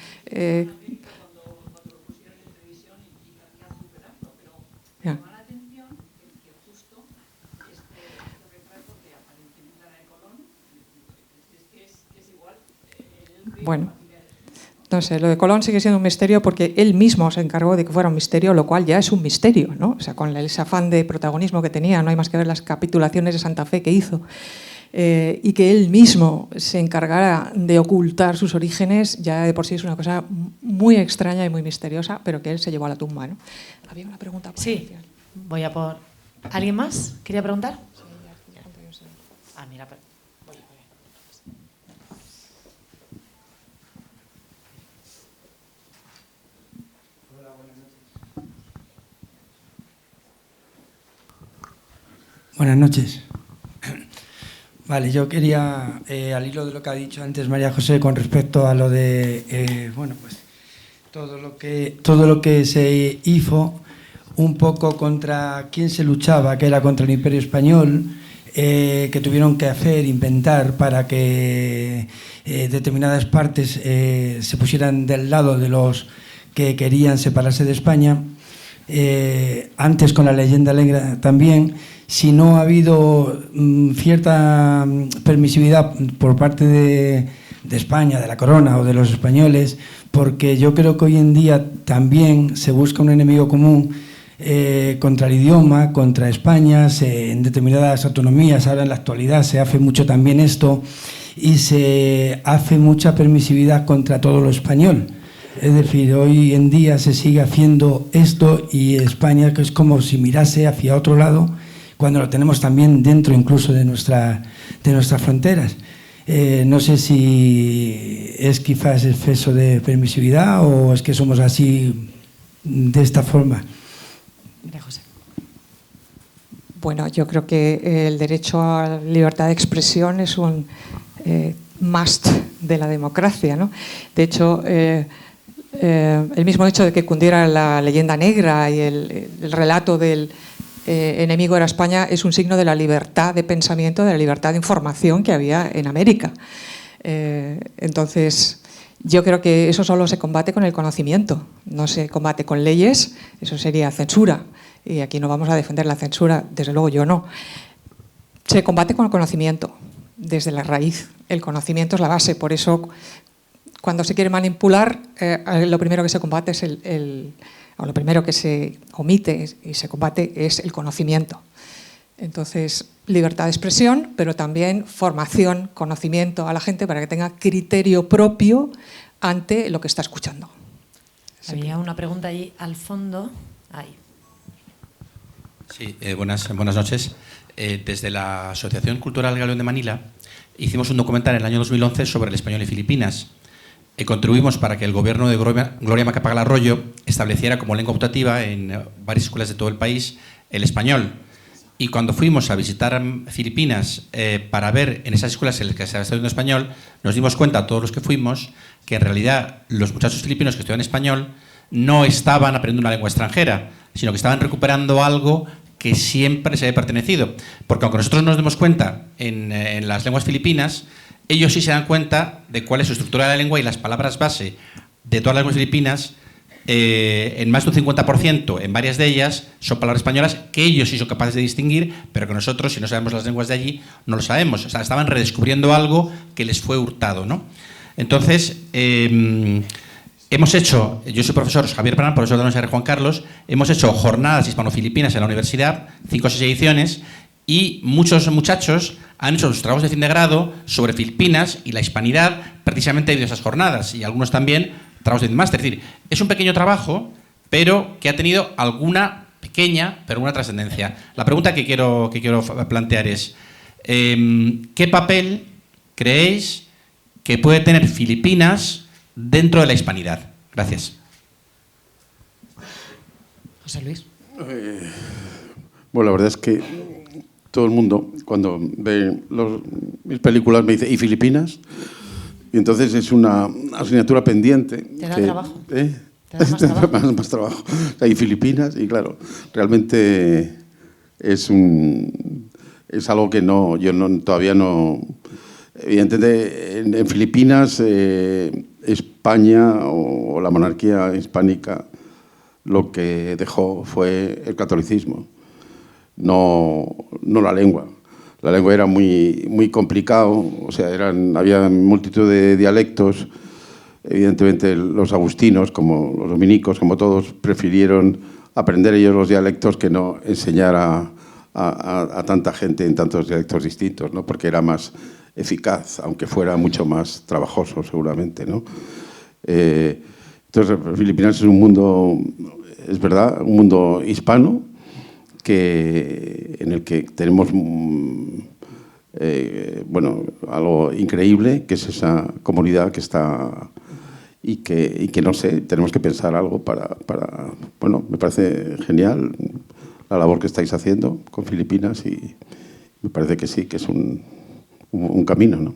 ya. Bueno, no sé, lo de Colón sigue siendo un misterio porque él mismo se encargó de que fuera un misterio, lo cual ya es un misterio, ¿no? O sea, con ese afán de protagonismo que tenía, no hay más que ver las capitulaciones de Santa Fe que hizo, y que él mismo se encargara de ocultar sus orígenes, ya de por sí es una cosa muy extraña y muy misteriosa, pero que él se llevó a la tumba, ¿no? Había una pregunta. Sí, voy a por... ¿Alguien más quería preguntar? Ah, mira, Buenas noches. Vale, yo quería, al hilo de lo que ha dicho antes María José con respecto a lo de, todo lo que se hizo un poco contra quién se luchaba, que era contra el Imperio Español, que tuvieron que hacer, inventar para que determinadas partes se pusieran del lado de los que querían separarse de España. Antes con la leyenda negra también, si no ha habido cierta permisividad por parte de España, de la corona o de los españoles, porque yo creo que hoy en día también se busca un enemigo común contra el idioma, contra España, en determinadas autonomías, ahora en la actualidad se hace mucho también esto y se hace mucha permisividad contra todo lo español. Es decir, hoy en día se sigue haciendo esto y España, que es como si mirase hacia otro lado, cuando lo tenemos también dentro incluso de nuestras fronteras. No sé si es quizás exceso de permisividad o es que somos así de esta forma. José. Bueno, yo creo que el derecho a la libertad de expresión es un must de la democracia, ¿no? De hecho, el mismo hecho de que cundiera la leyenda negra y el relato del enemigo era España es un signo de la libertad de pensamiento, de la libertad de información que había en América. Entonces, yo creo que eso solo se combate con el conocimiento, no se combate con leyes, eso sería censura. Y aquí no vamos a defender la censura, desde luego yo no. Se combate con el conocimiento, desde la raíz. El conocimiento es la base, por eso cuando se quiere manipular, lo primero que se combate es o lo primero que se omite y se combate es el conocimiento. Entonces, libertad de expresión, pero también formación, conocimiento a la gente para que tenga criterio propio ante lo que está escuchando. Había una pregunta ahí al fondo. Ahí. Sí, buenas noches. desde la Asociación Cultural Galeón de Manila hicimos un documental en el año 2011 sobre el español y Filipinas. Contribuimos para que el gobierno de Gloria Macapagal Arroyo estableciera como lengua optativa en varias escuelas de todo el país el español. Y cuando fuimos a visitar Filipinas para ver en esas escuelas en las que se estaba estudiando español, nos dimos cuenta, todos los que fuimos, que en realidad los muchachos filipinos que estudian español no estaban aprendiendo una lengua extranjera, sino que estaban recuperando algo que siempre se había pertenecido. Porque aunque nosotros nos demos cuenta en las lenguas filipinas, ellos sí se dan cuenta de cuál es su estructura de la lengua y las palabras base de todas las lenguas filipinas, en más de un 50%, en varias de ellas, son palabras españolas que ellos sí son capaces de distinguir, pero que nosotros, si no sabemos las lenguas de allí, no lo sabemos. O sea, estaban redescubriendo algo que les fue hurtado, ¿no? Entonces, hemos hecho, yo soy profesor Javier Pran, profesor de la Universidad de Juan Carlos, hemos hecho jornadas hispano-filipinas en la universidad, 5 o 6 ediciones, y muchos muchachos han hecho sus trabajos de fin de grado sobre Filipinas y la hispanidad precisamente debido a esas jornadas, y algunos también trabajos de máster. Es decir, es un pequeño trabajo, pero que ha tenido alguna pequeña, pero una trascendencia. La pregunta que quiero plantear es, ¿qué papel creéis que puede tener Filipinas dentro de la hispanidad? Gracias. José Luis. Bueno, la verdad es que todo el mundo, cuando ve mis películas, me dice, ¿y Filipinas? Y entonces es una asignatura pendiente. ¿Te da trabajo? ¿Te da más trabajo? más trabajo. O sea, y Filipinas, y claro, realmente es algo que todavía no... Evidentemente, en Filipinas, España o la monarquía hispánica lo que dejó fue el catolicismo, no la lengua. La lengua era muy complicado, o sea, había multitud de dialectos. Evidentemente los agustinos, como los dominicos, como todos, prefirieron aprender ellos los dialectos que no enseñar a tanta gente en tantos dialectos distintos, ¿no? Porque era más eficaz, aunque fuera mucho más trabajoso seguramente, ¿no? Entonces, Filipinas es un mundo, es verdad, un mundo hispano, en el que tenemos algo increíble, que es esa comunidad que está y que no sé, tenemos que pensar algo para bueno, me parece genial la labor que estáis haciendo con Filipinas y me parece que sí, que es un camino, ¿no?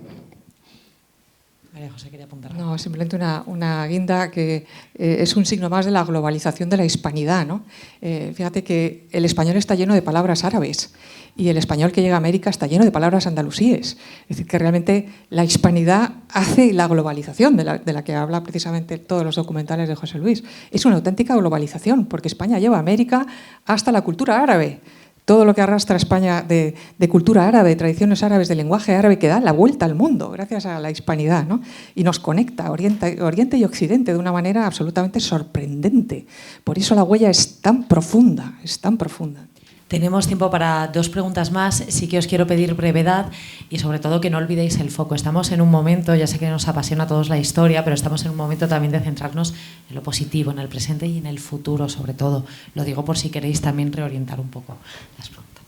María José quería apuntar. No, simplemente una guinda que es un signo más de la globalización de la hispanidad, ¿no? Fíjate que el español está lleno de palabras árabes y el español que llega a América está lleno de palabras andalusíes. Es decir, que realmente la hispanidad hace la globalización de la que habla precisamente todos los documentales de José Luis. Es una auténtica globalización, porque España lleva a América hasta la cultura árabe. Todo lo que arrastra España de cultura árabe, de tradiciones árabes, de lenguaje árabe, que da la vuelta al mundo gracias a la hispanidad, ¿no? Y nos conecta Oriente y Occidente de una manera absolutamente sorprendente. Por eso la huella es tan profunda, es tan profunda. Tenemos tiempo para 2 preguntas más. Sí que os quiero pedir brevedad y sobre todo que no olvidéis el foco. Estamos en un momento, ya sé que nos apasiona a todos la historia, pero estamos en un momento también de centrarnos en lo positivo, en el presente y en el futuro sobre todo. Lo digo por si queréis también reorientar un poco las preguntas.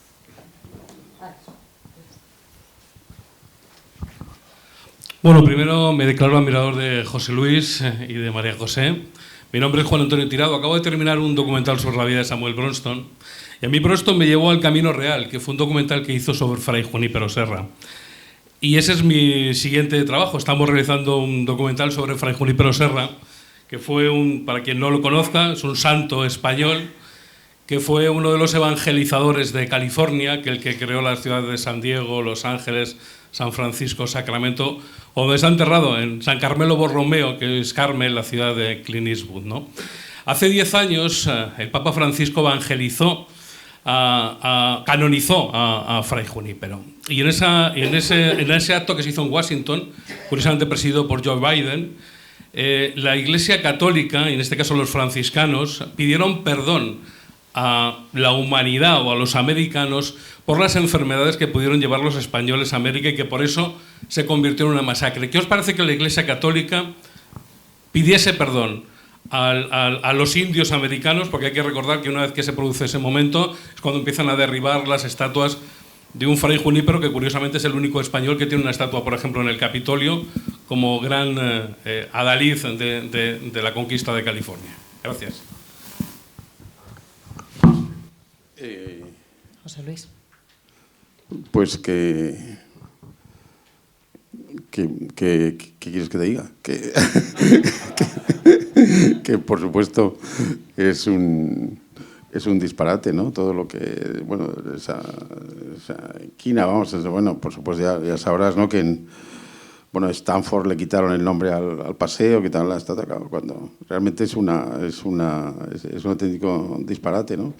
Bueno, primero me declaro admirador de José Luis y de María José. Mi nombre es Juan Antonio Tirado. Acabo de terminar un documental sobre la vida de Samuel Bronston. Y a mí Bronston me llevó al Camino Real, que fue un documental que hizo sobre Fray Junípero Serra. Y ese es mi siguiente trabajo. Estamos realizando un documental sobre Fray Junípero Serra, que fue para quien no lo conozca, es un santo español, que fue uno de los evangelizadores de California, que el que creó las ciudades de San Diego, Los Ángeles, San Francisco, Sacramento, donde está enterrado, en San Carmelo Borromeo, que es Carmel, la ciudad de Clint Eastwood, ¿no? Hace 10 años el Papa Francisco canonizó a Fray Junípero. Y en ese acto que se hizo en Washington, curiosamente presidido por Joe Biden, la Iglesia Católica, y en este caso los franciscanos, pidieron perdón a la humanidad o a los americanos por las enfermedades que pudieron llevar los españoles a América y que por eso se convirtió en una masacre. ¿Qué os parece que la Iglesia Católica pidiese perdón a los indios americanos? Porque hay que recordar que una vez que se produce ese momento es cuando empiezan a derribar las estatuas de un fray Junípero que curiosamente es el único español que tiene una estatua, por ejemplo, en el Capitolio, como gran adalid de la conquista de California. Gracias. José Luis. Pues ¿qué quieres que te diga? Que por supuesto es un disparate, ¿no? Todo lo que, bueno, esa quina, vamos, bueno, por supuesto ya sabrás, ¿no? Que en Stanford le quitaron el nombre al paseo, quitaron la estatua, cuando realmente es un auténtico disparate, ¿no?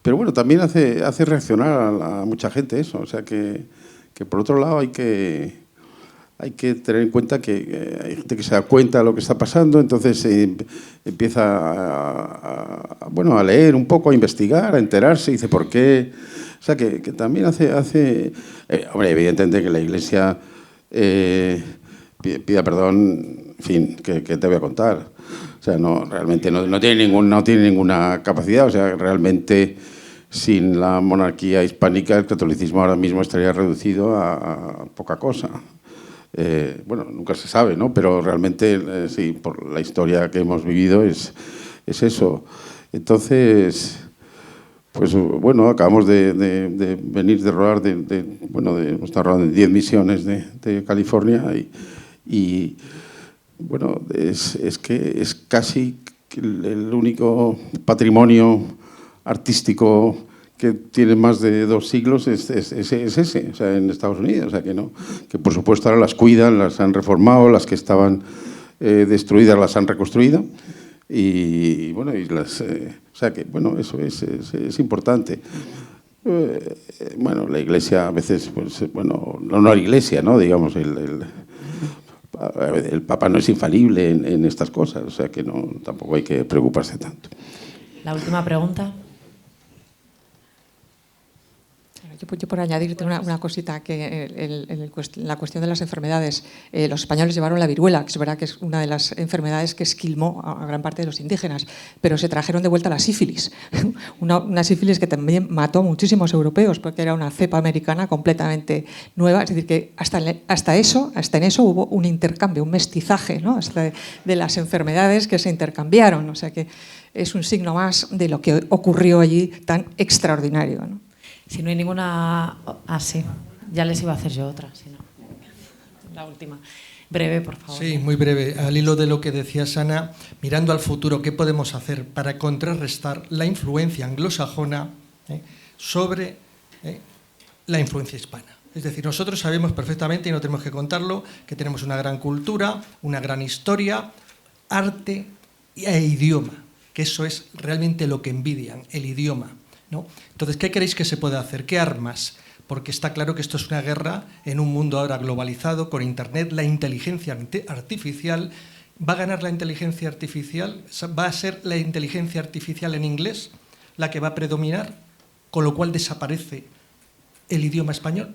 Pero bueno, también hace reaccionar a mucha gente eso, o sea que por otro lado hay que tener en cuenta que hay gente que se da cuenta de lo que está pasando, entonces empieza a leer un poco, a investigar, a enterarse, y dice ¿por qué? O sea que también hombre, evidentemente que la Iglesia pida perdón, en fin, ¿qué te voy a contar? O sea, realmente no tiene ninguna capacidad, o sea, realmente sin la monarquía hispánica el catolicismo ahora mismo estaría reducido a poca cosa. Bueno, nunca se sabe, ¿no? Pero realmente, sí, por la historia que hemos vivido es eso. Entonces, pues bueno, acabamos de venir de rodar, hemos estado rodando en 10 misiones de California y bueno, es que es casi el único patrimonio artístico que tiene más de 2 siglos es ese, o sea, en Estados Unidos, o sea, que por supuesto ahora las cuidan, las han reformado, las que estaban destruidas las han reconstruido y bueno, o sea que bueno, eso es importante. Bueno, la Iglesia a veces, pues bueno, no la Iglesia, ¿no? Digamos, el Papa no es infalible en estas cosas, o sea que tampoco hay que preocuparse tanto. La última pregunta. Yo por añadirte una cosita, que la cuestión de las enfermedades, los españoles llevaron la viruela, que es verdad que es una de las enfermedades que esquilmó a gran parte de los indígenas, pero se trajeron de vuelta la sífilis, una sífilis que también mató a muchísimos europeos, porque era una cepa americana completamente nueva, es decir, que hasta en eso hubo un intercambio, un mestizaje, ¿no? Hasta de las enfermedades que se intercambiaron, o sea que es un signo más de lo que ocurrió allí tan extraordinario, ¿no? Si no hay ninguna... Ah, sí. Ya les iba a hacer yo otra, si no. La última. Breve, por favor. Sí, muy breve. Al hilo de lo que decía Sana, mirando al futuro, ¿qué podemos hacer para contrarrestar la influencia anglosajona sobre la influencia hispana? Es decir, nosotros sabemos perfectamente, y no tenemos que contarlo, que tenemos una gran cultura, una gran historia, arte e idioma, que eso es realmente lo que envidian, el idioma, ¿no? Entonces, ¿qué creéis que se puede hacer? ¿Qué armas? Porque está claro que esto es una guerra en un mundo ahora globalizado, con Internet, la inteligencia artificial. ¿Va a ganar la inteligencia artificial? ¿Va a ser la inteligencia artificial en inglés la que va a predominar? Con lo cual desaparece el idioma español.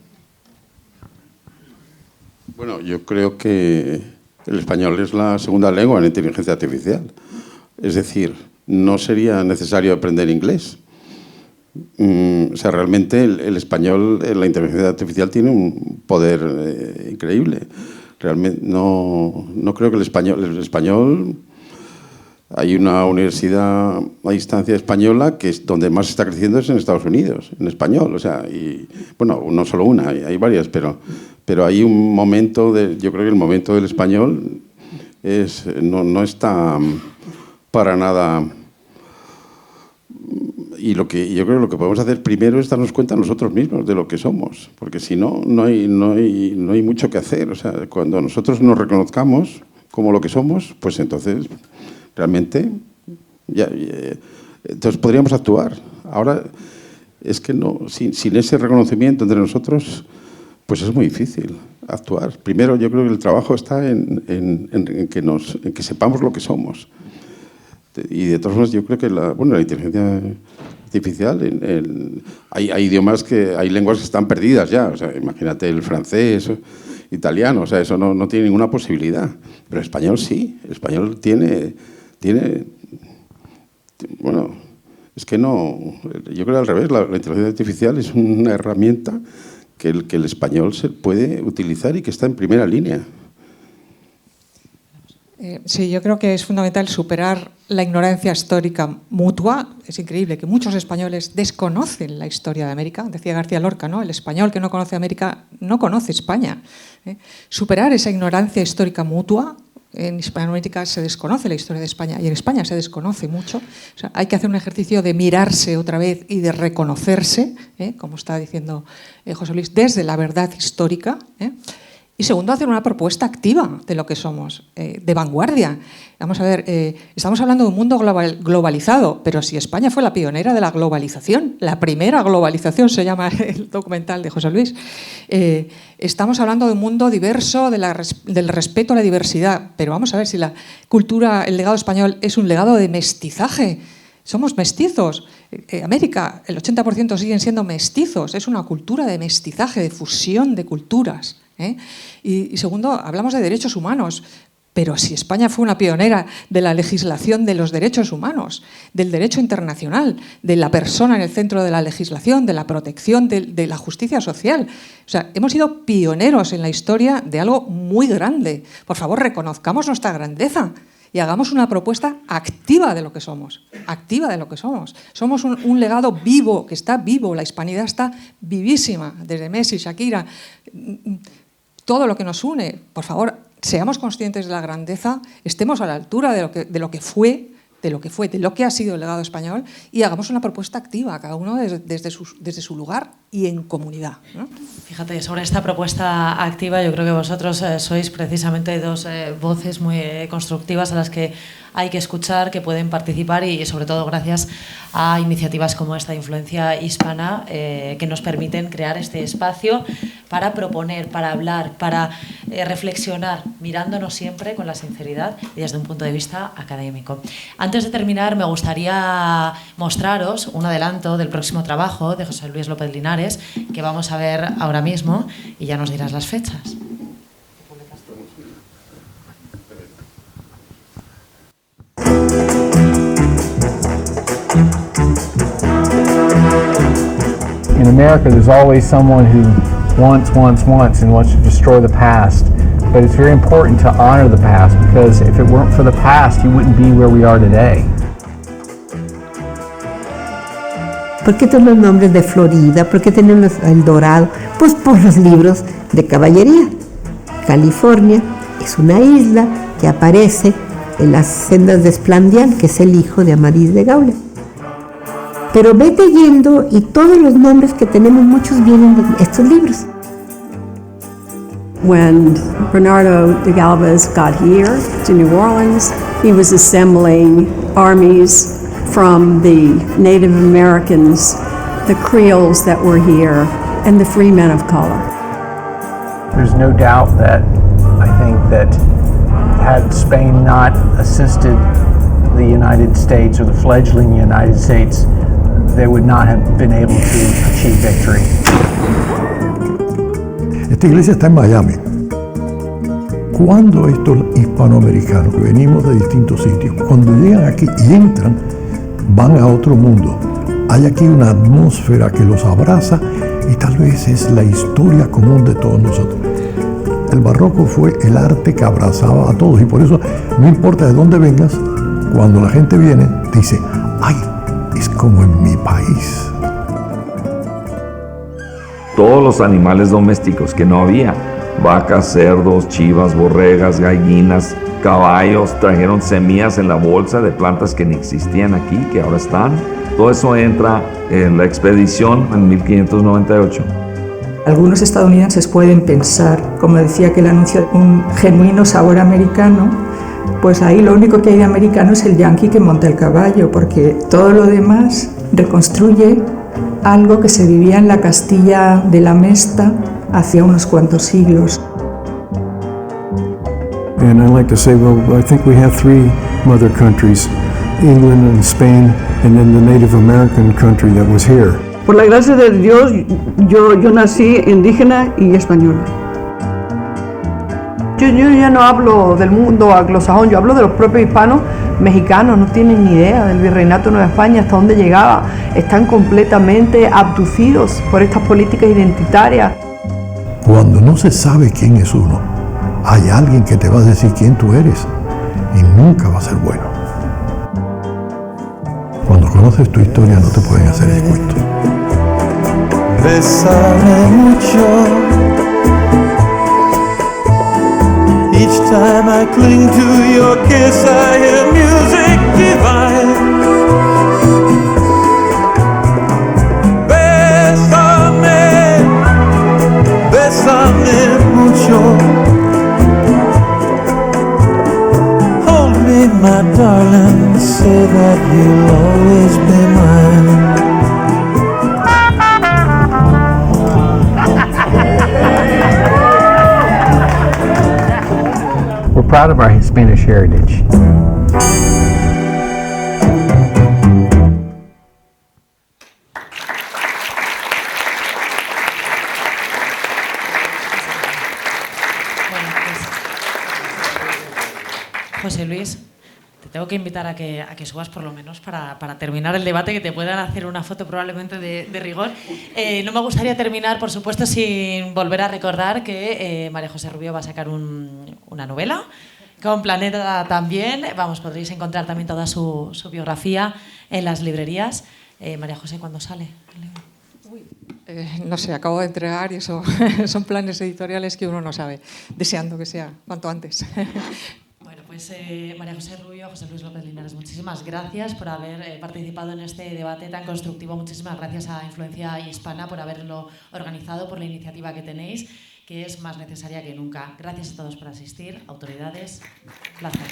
Bueno, yo creo que el español es la segunda lengua en inteligencia artificial. Es decir, no sería necesario aprender inglés. O sea, realmente el español, la inteligencia artificial tiene un poder increíble. Realmente no creo que el español, hay una universidad a distancia española que es donde más está creciendo es en Estados Unidos, en español. O sea, y bueno, no solo una, hay varias, pero hay un momento, yo creo que el momento del español no está para nada. Y yo creo que lo que podemos hacer primero es darnos cuenta nosotros mismos de lo que somos, porque si no hay mucho que hacer. O sea, cuando nosotros nos reconozcamos como lo que somos, pues entonces realmente entonces podríamos actuar. Ahora es que sin ese reconocimiento entre nosotros, pues es muy difícil actuar. Primero, yo creo que el trabajo está en que sepamos lo que somos. Y de todas formas, yo creo que la inteligencia artificial, hay idiomas hay lenguas que están perdidas ya. O sea, imagínate el francés, italiano, o sea, eso no tiene ninguna posibilidad. Pero el español sí, el español tiene bueno, Es que no, yo creo al revés, la inteligencia artificial es una herramienta que el español se puede utilizar y que está en primera línea. Sí, yo creo que es fundamental superar la ignorancia histórica mutua. Es increíble que muchos españoles desconocen la historia de América. Decía García Lorca, ¿no? El español que no conoce América no conoce España. Superar esa ignorancia histórica mutua. En Hispanoamérica se desconoce la historia de España y en España se desconoce mucho. O sea, hay que hacer un ejercicio de mirarse otra vez y de reconocerse, como está diciendo José Luis, desde la verdad histórica. Y segundo, hacer una propuesta activa de lo que somos, de vanguardia. Vamos a ver, estamos hablando de un mundo globalizado, pero si España fue la pionera de la globalización, la primera globalización se llama el documental de José Luis, estamos hablando de un mundo diverso, del respeto a la diversidad, pero vamos a ver si la cultura, el legado español es un legado de mestizaje. Somos mestizos. América, el 80% siguen siendo mestizos. Es una cultura de mestizaje, de fusión de culturas. Y segundo, hablamos de derechos humanos, pero si España fue una pionera de la legislación de los derechos humanos, del derecho internacional, de la persona en el centro de la legislación, de la protección de la justicia social. O sea, hemos sido pioneros en la historia de algo muy grande. Por favor, reconozcamos nuestra grandeza y hagamos una propuesta activa de lo que somos, activa de lo que somos. Somos un legado vivo, que está vivo, la hispanidad está vivísima, desde Messi, Shakira, todo lo que nos une. Por favor, seamos conscientes de la grandeza, estemos a la altura de lo que ha sido el legado español y hagamos una propuesta activa, cada uno desde su lugar y en comunidad, ¿no? Fíjate, sobre esta propuesta activa, yo creo que vosotros sois precisamente dos voces muy constructivas a las que hay que escuchar, que pueden participar y sobre todo gracias a iniciativas como esta de Influencia Hispana que nos permiten crear este espacio para proponer, para hablar, para reflexionar, mirándonos siempre con la sinceridad y desde un punto de vista académico. Antes de terminar, me gustaría mostraros un adelanto del próximo trabajo de José Luis López Linares, que vamos a ver ahora mismo y ya nos dirás las fechas. In America, there's always someone who wants and wants to destroy the past. But it's very important to honor the past, because if it weren't for the past, you wouldn't be where we are today. ¿Por qué tenemos nombres de Florida? ¿Por qué tenemos el Dorado? Pues por los libros de caballería. California es una isla que aparece en las sendas de Esplandián, que es el hijo de Amadís de Gaula. Pero vete yendo y todos los nombres que tenemos, muchos vienen de estos libros. When Bernardo de Galvez got here to New Orleans, he was assembling armies from the Native Americans, the Creoles that were here, and the free men of color. There's no doubt that I think that had Spain not assisted the United States or the fledgling United States, they would not have been able to achieve victory. Esta iglesia está en Miami. Cuando estos hispanoamericanos que venimos de distintos sitios, cuando llegan aquí y entran, van a otro mundo. Hay aquí una atmósfera que los abraza y tal vez es la historia común de todos nosotros. El barroco fue el arte que abrazaba a todos y por eso no importa de dónde vengas, cuando la gente viene, dice, ¡ay! Es como en mi país. Todos los animales domésticos que no había, vacas, cerdos, chivas, borregas, gallinas, caballos, trajeron semillas en la bolsa de plantas que ni existían aquí, que ahora están. Todo eso entra en la expedición en 1598. Algunos estadounidenses pueden pensar, como decía que el anuncio, un genuino sabor americano, pues ahí lo único que hay de americano es el yanqui que monta el caballo, porque todo lo demás reconstruye algo que se vivía en la Castilla de la Mesta hacia unos cuantos siglos. And I like to say, well, I think we have three mother countries, England and Spain, and then the Native American country that was here. Por la gracia de Dios, yo nací indígena y española. Yo ya no hablo del mundo anglosajón, yo hablo de los propios hispanos, mexicanos no tienen ni idea del Virreinato de Nueva España, hasta dónde llegaba. Están completamente abducidos por estas políticas identitarias. Cuando no se sabe quién es uno, hay alguien que te va a decir quién tú eres y nunca va a ser bueno. Cuando conoces tu historia no te pueden hacer descuento. Bésame mucho. Each time I cling to your kiss, I hear music divine. Bésame, bésame mucho. Hold me, my darling, say that you'll always be mine. We're proud of our Spanish heritage. José Luis, te tengo que invitar a que subas por lo menos para terminar el debate, que te puedan hacer una foto probablemente de rigor. No me gustaría terminar, por supuesto, sin volver a recordar que María José Rubio va a sacar una novela con Planeta también. Vamos, podréis encontrar también toda su biografía en las librerías. María José, ¿cuándo sale? No sé, acabo de entregar y eso son planes editoriales que uno no sabe, deseando que sea cuanto antes. Bueno, pues María José Rubio, José Luis López Linares, muchísimas gracias por haber participado en este debate tan constructivo. Muchísimas gracias a Influencia Hispana por haberlo organizado, por la iniciativa que tenéis, que es más necesaria que nunca. Gracias a todos por asistir, autoridades. Placer.